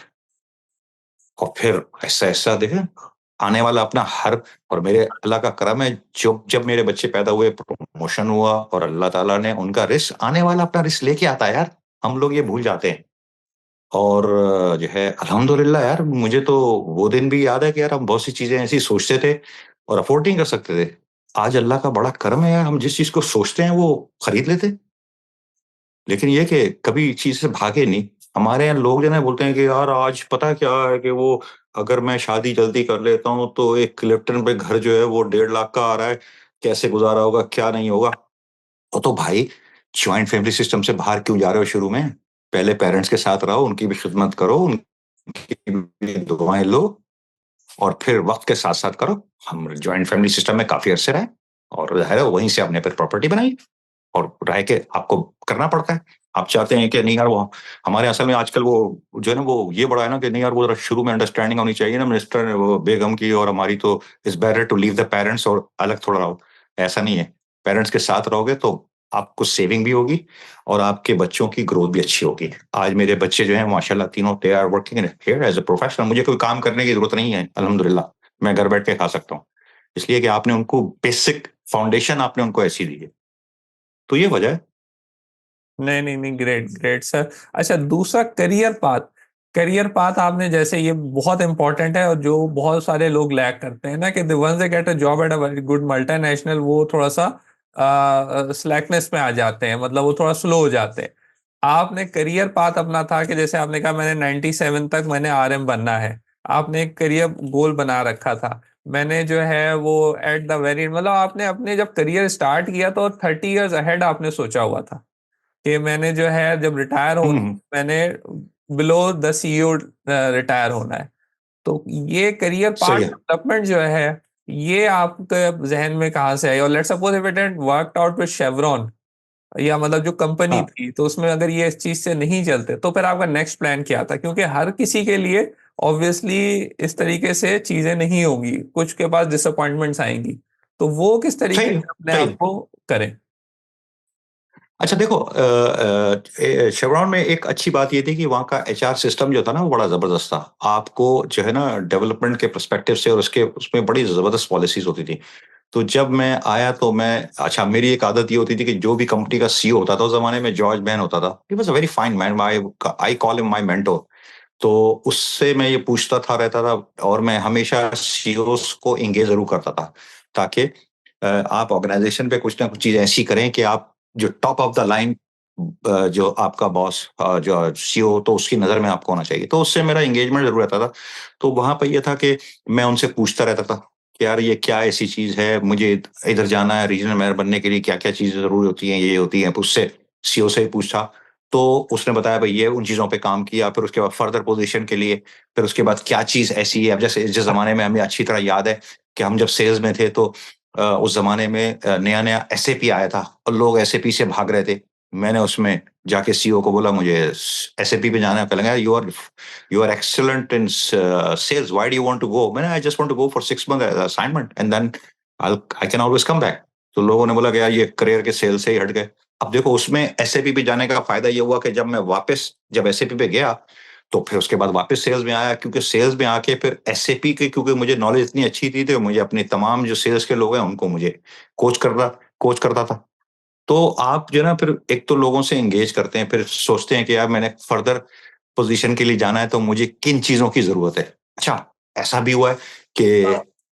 और फिर ऐसा ऐसा देखे आने वाला अपना हर, और मेरे अल्लाह का करम है, जो जब मेरे बच्चे पैदा हुए, प्रमोशन हुआ, और अल्लाह ताला ने उनका रिस्क, आने वाला अपना रिस्क लेके आता है यार। हम लोग ये भूल जाते हैं। और जो है अल्हम्दुलिल्लाह यार, मुझे तो वो दिन भी याद है कि यार हम बहुत सी चीजें ऐसी सोचते थे और अफोर्ड नहीं कर सकते थे। आज अल्लाह का बड़ा करम है यार, हम जिस चीज को सोचते हैं वो खरीद लेते हैं। लेकिन ये कि कभी चीज से भागे नहीं। हमारे यहाँ लोग जो है बोलते हैं कि यार आज पता क्या है कि वो, अगर मैं शादी जल्दी कर लेता हूँ तो एक क्लिफ्टन पे घर जो है वो 1.5 लाख का आ रहा है, कैसे गुजारा होगा, क्या नहीं होगा। तो भाई, ज्वाइंट फैमिली सिस्टम से बाहर क्यों जा रहे हो शुरू में? पहले पेरेंट्स के साथ रहो, उनकी भी खिदमत करो, उनकी भी दुआएं लो, और फिर वक्त के साथ साथ करो। हम ज्वाइंट फैमिली सिस्टम में काफी अरसे रहे, और है वहीं से आपने फिर प्रॉपर्टी बनाई, और रह के आपको करना पड़ता है। आप चाहते हैं कि नहीं यार, वो हमारे असल में आजकल वो जो है ना, वो ये बड़ा है ना कि नहीं यार, वो जरा शुरू में अंडरस्टैंडिंग होनी चाहिए ना मिनिस्टर वो बेगम की और हमारी, तो it's better to leave the parents और अलग थोड़ा रहो। ऐसा नहीं है। पेरेंट्स के साथ रहोगे तो आपको सेविंग भी होगी, और आपके बच्चों की ग्रोथ भी अच्छी होगी। आज मेरे बच्चे जो हैं माशाल्लाह तीनों, they are working here as a professional. मुझे कोई काम करने की जरूरत नहीं है, अल्हम्दुलिल्लाह। मैं घर बैठ के खा सकता हूँ, इसलिए कि आपने उनको बेसिक फाउंडेशन आपने उनको ऐसी दी है। तो ये वजह है। नहीं नहीं नहीं, ग्रेट ग्रेट सर। अच्छा, दूसरा करियर पाथ। करियर पाथ आपने जैसे, ये बहुत इंपॉर्टेंट है और जो बहुत सारे लोग लैक करते हैं ना, कि once they get a job at a very good multinational, वो थोड़ा सा स्लैकनेस में आ जाते हैं, मतलब वो थोड़ा स्लो हो जाते हैं। आपने करियर पाथ अपना था कि जैसे आपने कहा मैंने 97 तक मैंने आरएम बनना है, आपने एक करियर गोल बना रखा था। मैंने जो है वो एट द वेरी, मतलब आपने अपने जब करियर स्टार्ट किया तो 30 इयर्स अहेड आपने सोचा हुआ था कि मैंने जो है जब रिटायर होना, हम्म। मैंने बिलो द सीईओ रिटायर होना है। तो ये करियर सही पार्ट है। डेवलपमेंट जो है, ये आपके जहन में कहाँ से आई? और let's suppose if it had worked out with chevron, या मतलब जो कंपनी हाँ, थी, तो उसमें अगर ये इस चीज से नहीं चलते तो फिर आपका नेक्स्ट प्लान क्या था? क्योंकि हर किसी के लिए ऑब्वियसली इस तरीके से चीजें नहीं होंगी, कुछ के पास डिसअपॉइंटमेंट्स आएंगी, तो वो किस तरीके सही से अपने सही। आप को करें? अच्छा देखो, शेवरॉन में एक अच्छी बात ये थी कि वहाँ का एचआर सिस्टम जो था ना वो बड़ा जबरदस्त था। आपको जो है ना डेवलपमेंट के पर्सपेक्टिव से और उसके उसमें बड़ी जबरदस्त पॉलिसीज होती थी। तो जब मैं आया तो मैं, अच्छा मेरी एक आदत ये होती थी कि जो भी कंपनी का सीईओ होता था उस जमाने में, जॉर्ज मैन होता था, he was a very fine man, I call him my mentor. तो उससे मैं ये पूछता था रहता था, और मैं हमेशा सीईओस को एंगेज जरूर करता था, ताकि आप ऑर्गेनाइजेशन पे कुछ ना कुछ चीज ऐसी करें कि आप जो टॉप ऑफ द लाइन, जो आपका बॉस, जो सीईओ, तो उसकी नजर में आपको होना चाहिए। तो उससे मेरा एंगेजमेंट जरूर रहता था। तो वहां पर यह था कि मैं उनसे पूछता रहता था कि यार ये क्या ऐसी चीज है, मुझे इधर जाना है, रीजनल मैनेजर बनने के लिए क्या क्या चीजें जरूरी होती हैं, ये होती हैं। उससे सीईओ से ही पूछा, तो उसने बताया भाई ये उन चीजों पे काम किया। फिर उसके बाद फर्दर पोजीशन के लिए, फिर उसके बाद क्या चीज ऐसी है। अब जैसे जिस जमाने में हमें अच्छी तरह याद है कि हम जब सेल्स में थे, तो उस जमाने में नया नया एसएपी आया था और लोग एसएपी से भाग रहे थे। मैंने उसमें जाके सीईओ को बोला मुझे एसएपी पे जाना है। कहेंगे you are excellent in sales, why do you want to go? मैंने, I just want to go for 6 month assignment and then I can always come back. तो लोगों ने बोला कि यार ये करियर के सेल से ही हट गए। अब देखो उसमें एसएपी पे जाने का फायदा ये हुआ कि जब मैं वापस जब एसएपी पे गया, तो फिर उसके बाद वापस सेल्स में आया, क्योंकि सेल्स में आके फिर एसएपी के, क्योंकि मुझे नॉलेज इतनी अच्छी थी, तो मुझे अपने तमाम जो सेल्स के लोग हैं उनको मुझे कोच करता कोच करता था। तो आप जो है ना, फिर एक तो लोगों से एंगेज करते हैं, फिर सोचते हैं कि यार मैंने फर्दर पोजीशन के लिए जाना है तो मुझे किन चीजों की जरूरत है। अच्छा, ऐसा भी हुआ है कि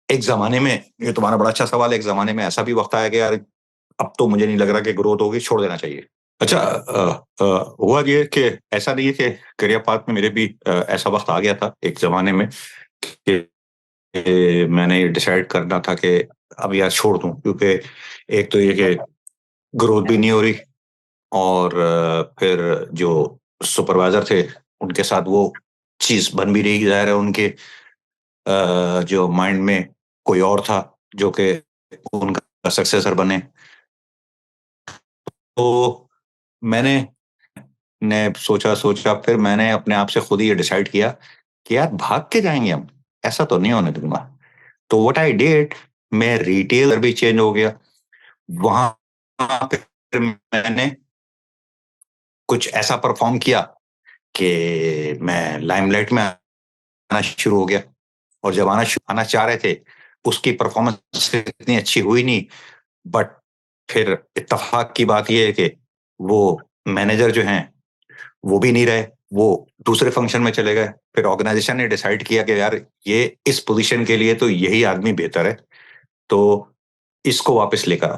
एक जमाने में, ये तुम्हारा बड़ा अच्छा सवाल है, एक जमाने में ऐसा भी वक्त आया कि यार अब तो मुझे नहीं लग रहा कि ग्रोथ होगी, छोड़ देना चाहिए। अच्छा, हुआ ये कि ऐसा नहीं है कि करियर पाथ में मेरे भी ऐसा वक्त आ गया था एक जमाने में कि मैंने डिसाइड करना था कि अब यार छोड़ दूं, क्योंकि एक तो ये कि ग्रोथ भी नहीं हो रही, और फिर जो सुपरवाइजर थे उनके साथ वो चीज बन भी रही, जाहिर है उनके जो माइंड में कोई और था जो कि उनका सक्सेसर बने। तो मैंने ने सोचा सोचा, फिर मैंने अपने आप से खुद ही ये डिसाइड किया कि यार भाग के जाएंगे हम, ऐसा तो नहीं होने दूंगा। तो व्हाट आई डिड, मैं रिटेलर भी चेंज हो गया। वहां पे फिर मैंने कुछ ऐसा परफॉर्म किया कि मैं लाइमलाइट में आना शुरू हो गया। और जब आना चाह रहे थे, उसकी परफॉर्मेंस इतनी अच्छी हुई नहीं। बट फिर इत्तेफाक की बात यह है कि वो मैनेजर जो हैं वो भी नहीं रहे, वो दूसरे फंक्शन में चले गए। फिर ऑर्गेनाइजेशन ने डिसाइड किया कि यार ये इस पोजीशन के लिए तो यही आदमी बेहतर है, तो इसको वापस लेकर आ।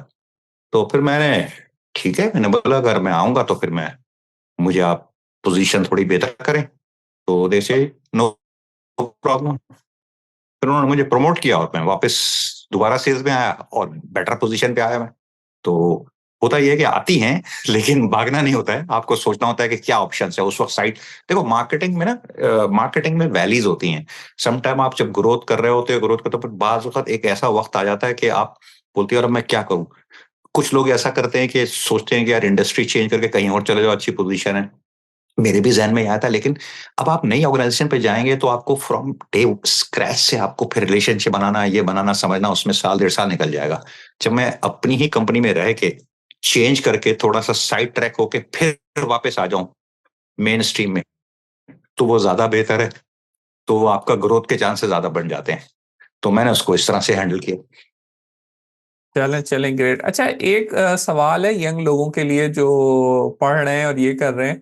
तो फिर मैंने, ठीक है, मैंने बोला अगर मैं आऊंगा तो फिर मैं, मुझे आप पोजीशन थोड़ी बेहतर करें। तो दे से नो प्रॉब्लम। फिर उन्होंने मुझे प्रमोट किया और मैं वापस दोबारा सेल्स में आया और बेटर पोजीशन पे आया मैं। तो होता ये है कि आती हैं लेकिन भागना नहीं होता है, आपको सोचना होता है कि क्या ऑप्शन है उस वक्त। साइड देखो, मार्केटिंग में ना, मार्केटिंग में वैलीज होती हैं। सम टाइम आप जब ग्रोथ कर रहे होते हो, ग्रोथ करते हो, फिर बाज वक्त एक ऐसा वक्त आ जाता है कि आप बोलते हो और अब मैं क्या करूं। कुछ लोग ऐसा करते हैं कि सोचते हैं कि यार इंडस्ट्री चेंज करके कहीं और चले जाओ, अच्छी पोजीशन है। मेरे भी जहन में आया था, लेकिन अब आप नई ऑर्गेनाइजेशन पे जाएंगे तो आपको फ्रॉम डे स्क्रैच से आपको फिर रिलेशनशिप बनाना, ये बनाना समझना, उसमें साल 1.5 साल निकल जाएगा। जब मैं अपनी ही कंपनी में रह के चेंज करके थोड़ा सा साइड ट्रैक होके फिर वापस आ जाऊं मेन स्ट्रीम में, तो वो ज्यादा बेहतर है। तो आपका ग्रोथ के चांसेस ज्यादा बढ़ जाते हैं। तो मैंने उसको इस तरह से हैंडल किया। चलें चलें, ग्रेट। अच्छा, एक सवाल है यंग लोगों के लिए जो पढ़ रहे हैं और ये कर रहे हैं।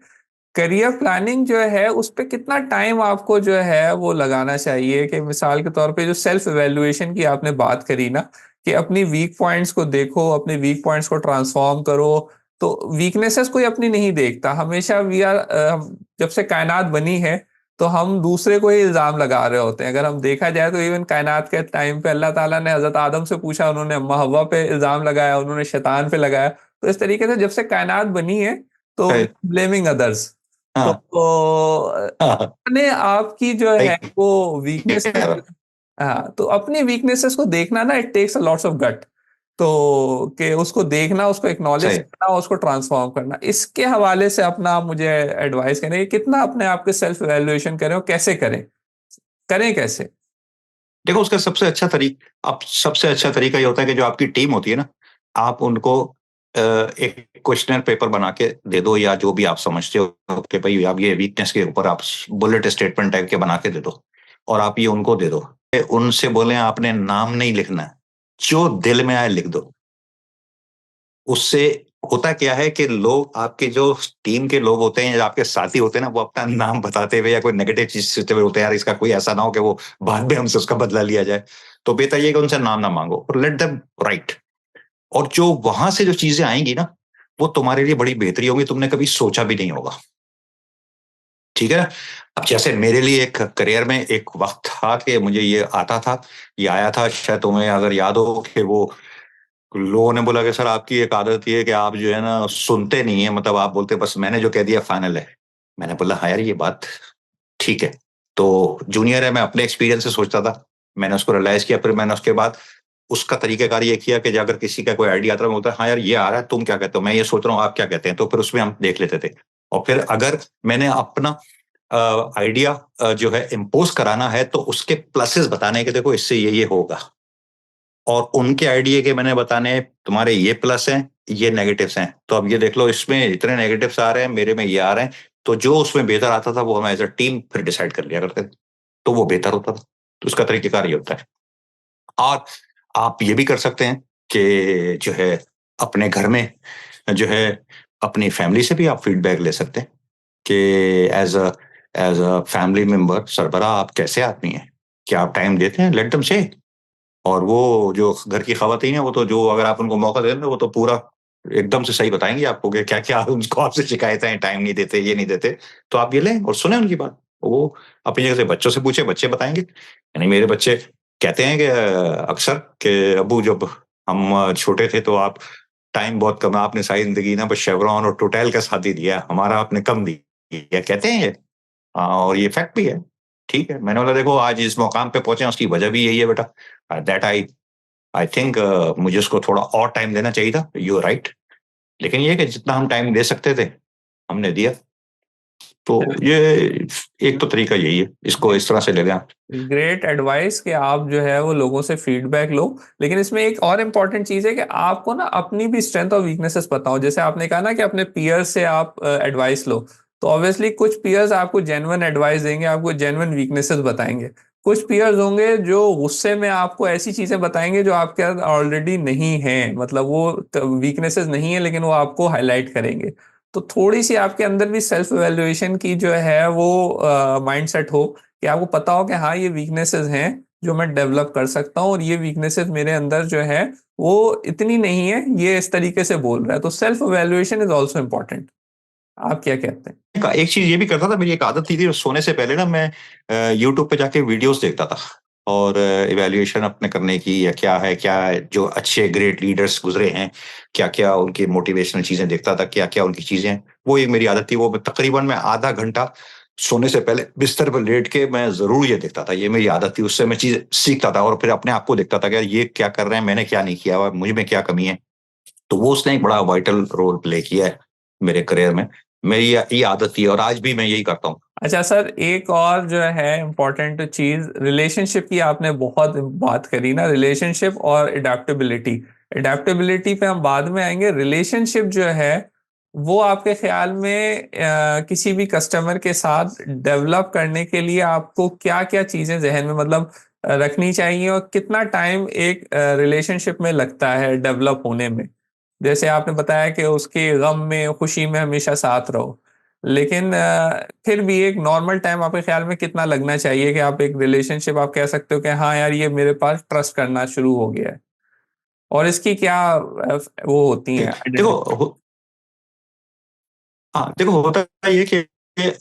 करियर प्लानिंग जो है उस पे कितना टाइम आपको जो है वो लगाना चाहिए? कि मिसाल के तौर पे जो सेल्फ इवेल्युएशन की आपने बात करी ना, कि अपनी वीक पॉइंट्स को देखो, अपने वीक पॉइंट्स को ट्रांसफॉर्म करो। तो वीकनेसेस कोई अपनी नहीं देखता, हमेशा वी आर, जब से कायनात बनी है तो हम दूसरे को ही इल्जाम लगा रहे होते हैं। अगर हम देखा जाए तो इवन कायनात के टाइम पे अल्लाह ताला ने हजरत आदम से पूछा, उन्होंने अम्मा हव्वा पे इल्जाम लगाया, उन्होंने शैतान पे लगाया। तो इस तरीके से जब से कायनात बनी है तो सही। Blaming others. तो हाँ हाँ, अपने आप की जो है सही वो वीकनेस कह रहा। हाँ, तो अपनी वीकनेसेस को देखना ना, it takes a lots of gut. तो कि उसको देखना, उसको एक्नॉलेज सही। करना, उसको ट्रांसफॉर्म करना, इसके हवाले से अपना आप मुझे एडवाइस करें कि कितना अपने आप के सेल्फ इवैल्यूएशन करें और कैसे करें, करें कैसे? देखो उसका सबसे अच्छा तरीका ये होता है कि जो आपकी टीम होती है ना, आप उनको एक क्वेश्चनर पेपर बना के दे दो, या जो भी आप समझते हो कि भाई आप ये वीकनेस के ऊपर आप बुलेट स्टेटमेंट टाइप के बना के दे दो, और आप ये उनको दे दो। उनसे बोले आपने नाम नहीं लिखना है, जो दिल में आए लिख दो। उससे होता क्या है कि लोग, आपके जो टीम के लोग होते हैं या आपके साथी होते हैं ना, वो अपना नाम बताते हुए या कोई नेगेटिव चीज सोचते हुए होते हैं, यार इसका कोई ऐसा ना हो कि वो बाद में हमसे उसका बदला लिया जाए। तो बेहतर ये है कि उनसे नाम ना मांगो और लेट देम राइट। और जो वहां से जो चीजें आएंगी ना, वो तुम्हारे लिए बड़ी बेहतरी होगी, तुमने कभी सोचा भी नहीं होगा। ठीक है। अब जैसे मेरे लिए एक करियर में एक वक्त था कि मुझे ये आता था, ये आया था, शायद तुम्हें अगर याद हो कि वो लोगों ने बोला कि सर आपकी एक आदत ये है कि आप जो है ना सुनते नहीं है, मतलब आप बोलते बस मैंने जो कह दिया फाइनल है। मैंने बोला हाँ यार ये बात ठीक है। तो जूनियर है, मैं अपने एक्सपीरियंस से सोचता था। मैंने उसको रियलाइज किया, फिर मैंने उसके बाद उसका तरीकाकार ये किया कि अगर किसी का कोई आइडिया आता है, मैं बोलता हाँ यार ये आ रहा है, तुम क्या कहते हो, मैं ये सोच रहा हूँ आप क्या कहते हैं, तो फिर उसमें हम देख लेते थे। और फिर अगर मैंने अपना आइडिया जो है इम्पोज कराना है, तो उसके प्लसेस बताने के, देखो इससे ये होगा, और उनके आइडिया के मैंने बताने तुम्हारे ये प्लस हैं, ये नेगेटिव्स हैं, तो अब ये देख लो इसमें इतने नेगेटिव्स आ रहे हैं, मेरे में ये आ रहे हैं। तो जो उसमें बेहतर आता था वो हम एज अ टीम फिर डिसाइड कर लिया करते थे, तो वो बेहतर होता था। तो उसका तरीकेकार ये होता है। और आप ये भी कर सकते हैं कि जो है अपने घर में जो है अपनी फैमिली से भी आप फीडबैक ले सकते हैं कि एज अ फैमिली मेंबर, सरबराह आप कैसे आदमी हैं, क्या आप टाइम देते हैं, लेट देम से। और वो जो घर की खवातीन है, वो तो जो अगर आप उनको मौका दे दें वो तो पूरा एकदम से सही बताएंगी आपको कि क्या क्या उनको आपसे शिकायतें हैं, टाइम नहीं देते, ये नहीं देते। तो आप ये लें और सुने उनकी बात। वो अपनी जगह से बच्चों से पूछे, बच्चे बताएंगे। यानी मेरे बच्चे कहते हैं कि अक्सर कि अबू जब हम छोटे थे तो आप टाइम बहुत कम है, आपने सारी जिंदगी ना बस शेवरॉन और टोटल का साथ ही दिया, हमारा आपने कम दिया, कहते हैं ये। और ये फैक्ट भी है। ठीक है, मैंने बोला देखो आज इस मुकाम पे पहुंचे हैं, उसकी वजह भी यही है बेटा। दैट आई थिंक मुझे उसको थोड़ा और टाइम देना चाहिए था, यू आर राइट। लेकिन ये है कि जितना हम टाइम दे सकते थे हमने दिया। तो ये एक तो तरीका यही है, इसको इस तरह से ले लें आप। ग्रेट एडवाइस कि आप जो है वो लोगों से फीडबैक लो। लेकिन इसमें एक और इम्पॉर्टेंट चीज है कि आपको ना अपनी भी स्ट्रेंथ और वीकनेसेस पता हो। जैसे आपने कहा ना कि अपने पीयर्स से आप एडवाइस लो, तो ऑब्वियसली कुछ पीयर्स आपको जेन्युइन एडवाइस देंगे, आपको जेन्युइन वीकनेसेस बताएंगे। कुछ पीयर्स होंगे जो गुस्से में आपको ऐसी चीजें बताएंगे जो आपके अंदर ऑलरेडी नहीं है, मतलब वो वीकनेसेस नहीं है लेकिन वो आपको हाईलाइट करेंगे। तो थोड़ी सी आपके अंदर भी सेल्फ एवेल्युएशन की जो है वो माइंडसेट हो, कि आपको पता हो कि हाँ ये वीकनेसेस हैं जो मैं डेवलप कर सकता हूँ, और ये वीकनेसेस मेरे अंदर जो है वो इतनी नहीं है, ये इस तरीके से बोल रहा है। तो self evaluation is also important. आप क्या कहते हैं? एक चीज ये भी करता था, मेरी एक आदत थी सोने से पहले ना मैं यूट्यूब पे जाके वीडियोस देखता था, और इवैल्यूएशन अपने करने की, या क्या है क्या जो अच्छे ग्रेट लीडर्स गुजरे हैं, क्या क्या उनकी मोटिवेशनल चीजें देखता था, क्या क्या उनकी चीजें हैं। वो एक मेरी आदत थी, वो तकरीबन मैं आधा घंटा सोने से पहले बिस्तर पर लेट के मैं जरूर ये देखता था, ये मेरी आदत थी। उससे मैं चीज सीखता था और फिर अपने आप को देखता था कि यार ये क्या कर रहे हैं, मैंने क्या नहीं किया और मुझ में क्या कमी है। तो वो उसने एक बड़ा वाइटल रोल प्ले किया है मेरे करियर में। मेरी ये आदत थी और आज भी मैं यही करता हूँ। अच्छा सर, एक और जो है इम्पोर्टेंट चीज, रिलेशनशिप की आपने बहुत बात करी ना, रिलेशनशिप और एडेप्टेबिलिटी। एडेप्टेबिलिटी पे हम बाद में आएंगे। रिलेशनशिप जो है वो आपके ख्याल में किसी भी कस्टमर के साथ डेवलप करने के लिए आपको क्या क्या चीजें जहन में मतलब रखनी चाहिए, और कितना टाइम एक रिलेशनशिप में लगता है डेवलप होने में? जैसे आपने बताया कि उसके गम में खुशी में हमेशा साथ रहो, लेकिन फिर भी एक नॉर्मल टाइम आपके ख्याल में कितना लगना चाहिए कि आप एक रिलेशनशिप आप कह सकते हो कि हाँ यार ये मेरे पास ट्रस्ट करना शुरू हो गया है? और इसकी क्या वो होती है देखो आइडेंटिटी? हाँ देखो होता है ये कि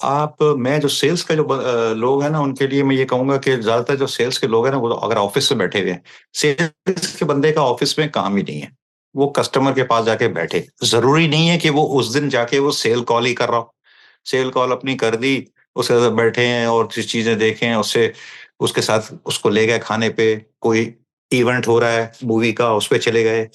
आप, मैं जो सेल्स का जो लोग हैं ना, उनके लिए मैं ये कहूंगा कि ज्यादातर जो सेल्स के लोग हैं ना, वो तो अगर ऑफिस में बैठे हुए हैं, सेल्स के बंदे का ऑफिस में काम ही नहीं है। वो कस्टमर के पास जाके बैठे, जरूरी नहीं है कि वो उस दिन जाके वो सेल कॉल ही कर रहा हो। सेल कॉल अपनी कर दी, उसके साथ बैठे हैं और चीजें देखें, उससे उसके साथ उसको ले गए खाने पे, कोई इवेंट हो रहा है मूवी का, उस पे चले गए,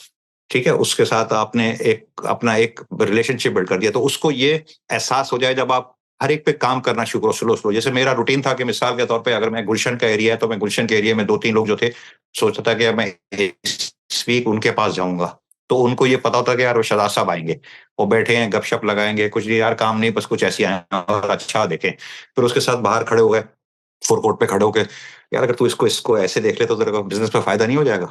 ठीक है, उसके साथ आपने एक अपना एक रिलेशनशिप बिल्ड कर दिया, तो उसको ये एहसास हो जाए जब आप हर एक पे काम करना शुरू करो स्लो स्लो। जैसे मेरा रूटीन था कि मिसाल के तौर पे अगर मैं गुलशन का एरिया है तो मैं गुलशन के एरिया में 2-3 लोग जो थे, सोचता था कि अब मैं इस वीक उनके पास जाऊंगा, तो उनको ये पता होता कि यार वो शहजाद साहब आएंगे, वो बैठे हैं गपशप लगाएंगे, कुछ नहीं यार काम नहीं, बस कुछ ऐसी आए और अच्छा देखें। फिर उसके साथ बाहर खड़े हो गए, फोरकोर्ट पे खड़े होके, यार अगर तू इसको इसको ऐसे देख ले तो तेरे को बिजनेस पे फायदा नहीं हो जाएगा।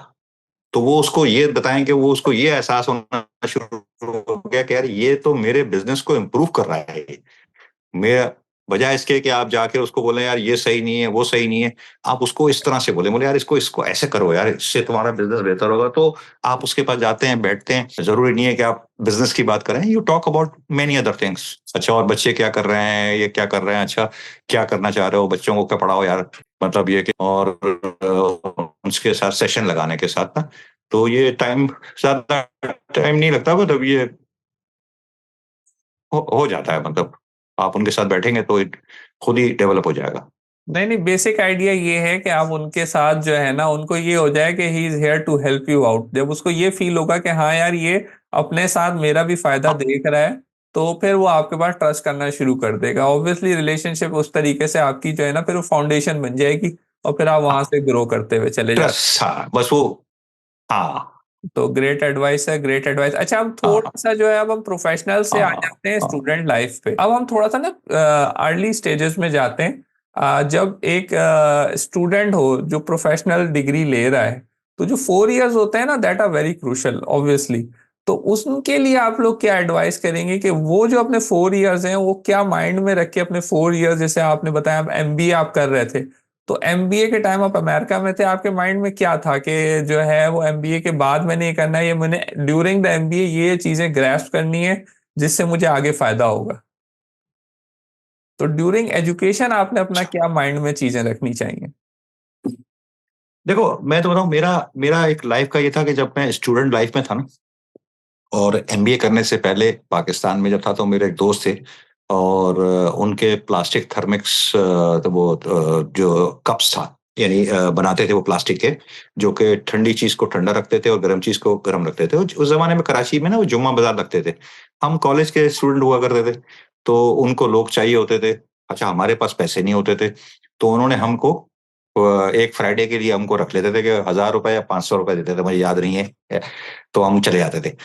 तो वो उसको ये बताएं कि वो उसको ये एहसास होना शुरू हो गया कि यार ये तो मेरे बिजनेस को इम्प्रूव कर रहा है। मेरा बजाय इसके कि आप जाके उसको बोले यार ये सही नहीं है, वो सही नहीं है, आप उसको इस तरह से बोले यार इसको इसको ऐसे करो यार, इससे तुम्हारा बिजनेस बेहतर होगा। तो आप उसके पास जाते हैं, बैठते हैं, जरूरी नहीं है कि आप बिजनेस की बात करें, you talk about many other things. अच्छा और बच्चे क्या कर रहे हैं, ये क्या कर रहे हैं, अच्छा क्या करना चाह रहे हो, बच्चों को क्या पढ़ाओ यार, मतलब ये कि और उसके साथ सेशन लगाने के साथ ना, तो ये टाइम ज्यादा टाइम नहीं लगता, मतलब ये हो जाता है, मतलब आप उनके साथ बैठेंगे तो खुद ही डेवलप हो जाएगा। नहीं नहीं, बेसिक आइडिया ये है कि आप उनके साथ जो है ना, उनको ये हो जाए कि he is here to help you out. जब उसको ये फील होगा कि हाँ यार ये अपने साथ मेरा भी फायदा हाँ, देख रहा है, तो फिर वो आपके पास ट्रस्ट करना शुरू कर देगा। ऑब्वियसली रिलेशनशिप उस तरीके से आपकी जो है ना, फिर वो फाउंडेशन बन जाएगी और फिर आप वहां हाँ, से ग्रो करते हुए चले जाते। ट्रस्ट, हाँ, बस वो, हाँ, तो ग्रेट एडवाइस है, ग्रेट एडवाइस। अच्छा, हम थोड़ा हाँ, सा जो है, अब हम प्रोफेशनल से आ हाँ, जाते हैं हाँ। स्टूडेंट लाइफ पे। अब हम थोड़ा सा ना अर्ली स्टेजेस में जाते हैं। जब एक स्टूडेंट हो जो प्रोफेशनल डिग्री ले रहा है, तो जो 4 इयर्स होते हैं ना, that are very crucial obviously. तो उसके लिए आप लोग क्या एडवाइस करेंगे कि वो जो अपने 4 इयर्स हैं, वो क्या माइंड में रख के अपने 4 इयर्स, जैसे आपने बताया एमबीए आप कर रहे थे, तो एमबीए के टाइम आप अमेरिका में थे, आपके माइंड में क्या था कि जो है वो एमबीए के बाद मैंने ये करना है, ये मैंने ड्यूरिंग द एमबीए ये चीजें ग्रैस्प करनी है जिससे मुझे आगे फायदा होगा। तो ड्यूरिंग एजुकेशन आपने अपना क्या माइंड में चीजें रखनी चाहिए? देखो मैं तो बताऊं, मेरा मेरा एक लाइफ का ये था कि जब मैं स्टूडेंट लाइफ में था ना, और एमबीए करने से पहले पाकिस्तान में जब था, तो मेरे एक दोस्त थे, और उनके प्लास्टिक थर्मिक्स, तो वो जो कप्स था, यानी बनाते थे वो प्लास्टिक के, जो कि ठंडी चीज को ठंडा रखते थे और गर्म चीज को गर्म रखते थे। उस जमाने में कराची में ना वो जुम्मा बाजार लगते थे, हम कॉलेज के स्टूडेंट हुआ करते थे, तो उनको लोग चाहिए होते थे। अच्छा हमारे पास पैसे नहीं होते थे, तो उन्होंने हमको एक फ्राइडे के लिए हमको रख लेते थे कि 1,000 रुपए या 500 रुपए देते थे, मुझे याद नहीं है, तो हम चले जाते थे।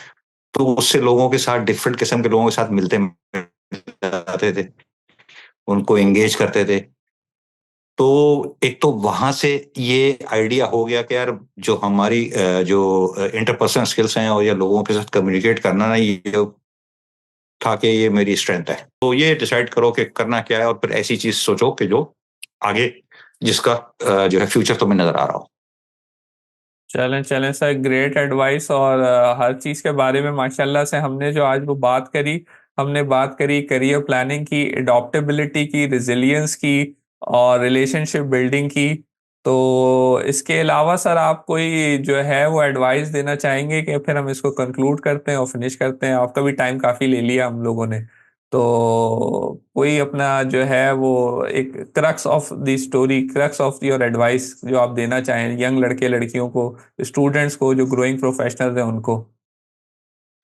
तो उससे लोगों के साथ, डिफरेंट किस्म के लोगों के साथ मिलते जाते थे, उनको एंगेज करते थे। तो एक तो वहां से ये आइडिया हो गया कि यार जो हमारी जो इंटरपर्सनल स्किल्स हैं और या लोगों के साथ कम्युनिकेट करना ना, ये था कि ये मेरी स्ट्रेंथ है। तो ये डिसाइड करो कि करना क्या है, और फिर ऐसी चीज सोचो कि जो आगे जिसका जो है फ्यूचर तुम्हें नजर आ रहा हो। चलें चलें सर, ग्रेट एडवाइस। और हर चीज़ के बारे में माशाल्लाह से हमने जो आज वो बात करी, हमने बात करी करियर प्लानिंग की, एडॉप्टेबिलिटी की, रिजिलियंस की, और रिलेशनशिप बिल्डिंग की। तो इसके अलावा सर आप कोई जो है वो एडवाइस देना चाहेंगे कि फिर हम इसको कंक्लूड करते हैं और फिनिश करते हैं? आपका भी टाइम काफ़ी ले लिया हम लोगों ने। तो कोई अपना जो है वो एक crux of the story, crux of your advice जो आप देना चाहें यंग लड़के लड़कियों को, स्टूडेंट्स को, जो ग्रोइंग प्रोफेशनल्स हैं उनको।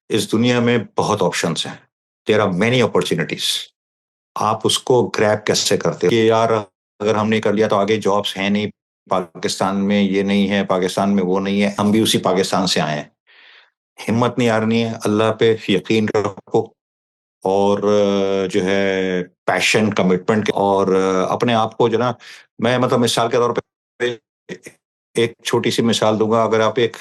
इस दुनिया में बहुत ऑप्शंस हैं, देयर आर मेनी अपॉर्चुनिटीज। आप उसको ग्रैब कैसे करते हो कि यार अगर हमने कर लिया तो आगे जॉब्स हैं नहीं, पाकिस्तान में ये नहीं है, पाकिस्तान में वो नहीं है, हम भी उसी पाकिस्तान से आए हैं। हिम्मत नहीं हारनी है, अल्लाह पे यकीन रखो, और जो है पैशन कमिटमेंट, और अपने आप को जो ना, मैं मतलब मिसाल के तौर पे एक छोटी सी मिसाल दूंगा, अगर आप एक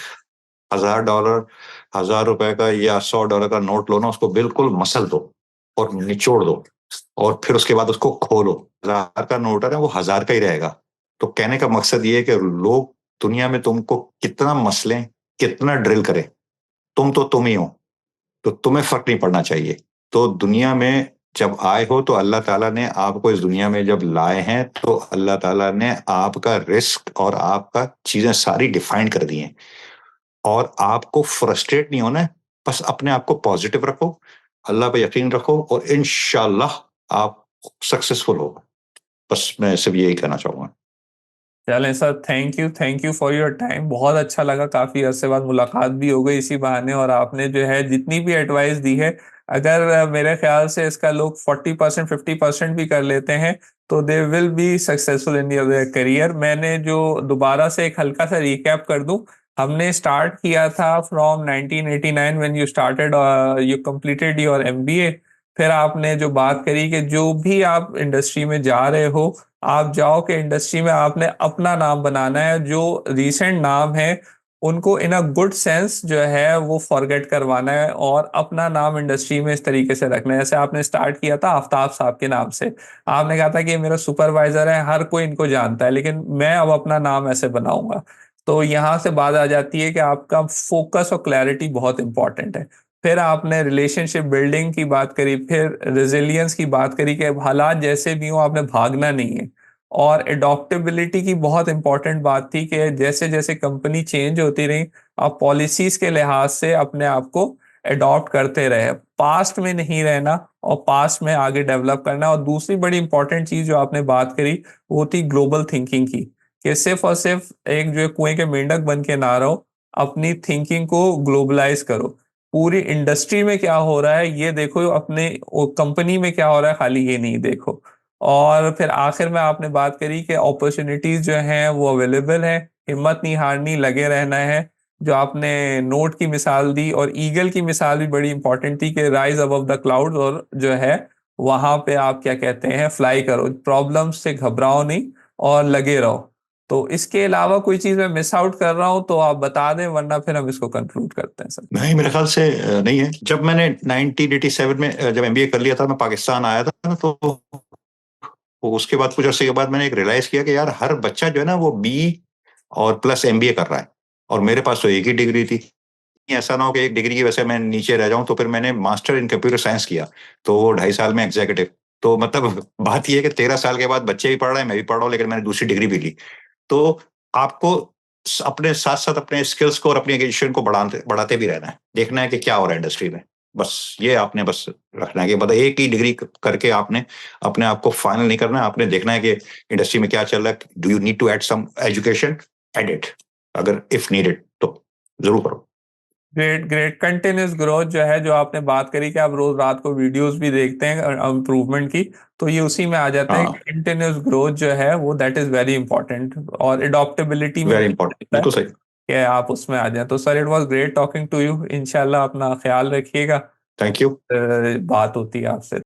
$1,000, 1,000 रुपए का या $100 का नोट लो ना, उसको बिल्कुल मसल दो और निचोड़ दो, और फिर उसके बाद उसको खोलो, 1,000 का नोट है ना, वो 1,000 का ही रहेगा। तो कहने का मकसद ये है कि लोग दुनिया में तुमको कितना मसलें, कितना ड्रिल करें, तुम तो तुम ही हो, तो तुम्हें फर्क नहीं पड़ना चाहिए। तो दुनिया में जब आए हो, तो अल्लाह ताला ने आपको इस दुनिया में जब लाए हैं, तो अल्लाह ताला ने आपका रिस्क और आपका चीजें सारी डिफाइन कर दी हैं, और आपको फ्रस्ट्रेट नहीं होना है। बस अपने आप को पॉजिटिव रखो, अल्लाह पे यकीन रखो, और इंशाल्लाह आप सक्सेसफुल हो। बस मैं सिर्फ यही कहना चाहूंगा। चलें sir, thank you for your time. बहुत अच्छा लगा, काफी अरसे बाद मुलाकात भी हो गई इसी बहाने, और आपने जो है जितनी भी एडवाइस दी है, अगर मेरे ख्याल से इसका लोग 40% 50% भी कर लेते हैं तो they will be successful in their career. मैंने जो दोबारा से एक हल्का सा रिकैप कर दूं, हमने स्टार्ट किया था from 1989 when you started, you completed your MBA. फिर आपने जो बात करी कि जो भी आप इंडस्ट्री में जा रहे हो, आप जाओ कि इंडस्ट्री में आपने अपना नाम बनाना है, जो रीसेंट नाम है उनको इन अ गुड सेंस जो है वो फॉरगेट करवाना है, और अपना नाम इंडस्ट्री में इस तरीके से रखना है। जैसे आपने स्टार्ट किया था आफ्ताब साहब के नाम से, आपने कहा था कि ये मेरा सुपरवाइजर है, हर कोई इनको जानता है, लेकिन मैं अब अपना नाम ऐसे बनाऊंगा। तो यहाँ से बात आ जाती है कि आपका फोकस और क्लैरिटी बहुत इंपॉर्टेंट है। फिर आपने रिलेशनशिप बिल्डिंग की बात करी, फिर रेजिलियंस की बात करी कि हालात जैसे भी हो आपने भागना नहीं है। और एडॉप्टेबिलिटी की बहुत इंपॉर्टेंट बात थी कि जैसे जैसे कंपनी चेंज होती रही, आप पॉलिसीज के लिहाज से अपने आप को अडॉप्ट करते रहे, पास्ट में नहीं रहना और पास्ट में आगे डेवलप करना। और दूसरी बड़ी इंपॉर्टेंट चीज जो आपने बात करी वो थी ग्लोबल थिंकिंग की, कि सिर्फ और सिर्फ एक जो है कुएं के मेंढक बन के ना रहो, अपनी थिंकिंग को ग्लोबलाइज करो। पूरी इंडस्ट्री में क्या हो रहा है ये देखो, अपने कंपनी में क्या हो रहा है खाली ये नहीं देखो। और फिर आखिर में आपने बात करी कि अपॉर्चुनिटीज जो हैं वो अवेलेबल है, हिम्मत नहीं हारनी, लगे रहना है। जो आपने नोट की मिसाल दी और ईगल की मिसाल भी बड़ी इंपॉर्टेंट थी कि राइज अबव द क्लाउड्स, और जो है वहां पे आप क्या कहते हैं फ्लाई करो, प्रॉब्लम से घबराओ नहीं और लगे रहो। तो इसके अलावा कोई चीज मैं मिस आउट कर रहा हूं तो आप बता दें, वरना फिर हम इसको कंक्लूड करते हैं सर। नहीं, मेरे ख्याल से नहीं है। जब मैंने 1987 में जब एमबीए कर लिया था, मैं पाकिस्तान आया था, तो उसके बाद कुछ अर्से के बाद मैंने एक रियलाइज किया कि यार हर बच्चा जो है ना वो बी और प्लस एमबीए कर रहा है, और मेरे पास तो एक ही डिग्री थी। ऐसा ना हो कि एक डिग्री की वजह से मैं नीचे रह जाऊं। तो फिर मैंने मास्टर इन कंप्यूटर साइंस किया, तो वो 2.5 साल में एग्जीक्यूटिव। तो मतलब बात ये है कि 13 साल के बाद बच्चे भी पढ़ रहे हैं, मैं भी पढ़ रहा हूँ, लेकिन मैंने दूसरी डिग्री भी ली। तो आपको अपने साथ साथ अपने स्किल्स को और अपनी एजुकेशन को बढ़ाते बढ़ाते भी रहना है, देखना है कि क्या हो रहा है इंडस्ट्री में। बस ये आपने बस रखना है कि मतलब एक ही डिग्री करके आपने अपने आप को फाइनल नहीं करना है। आपने देखना है कि इंडस्ट्री में क्या चल रहा है, do you need to add some education, add it, अगर इफ नीडेड तो जरूर करो। ग्रेट ग्रेट, कंटिन्यूस ग्रोथ जो है, जो आपने बात करी कि आप रोज रात को वीडियोस भी देखते हैं इम्प्रूवमेंट की, तो ये उसी में आ जाता है कि हाँ, कंटिन्यूस ग्रोथ जो है वो दैट इज वेरी इंपॉर्टेंट। और एडॉप्टेबिलिटी में वेरी भी इंपॉर्टेंट, होता है बिल्कुल सही। कि आप उसमें आ जाएं। तो sir, it was great talking to you, इंशाल्लाह अपना ख्याल रखिएगा। Thank you. बात होती है आपसे।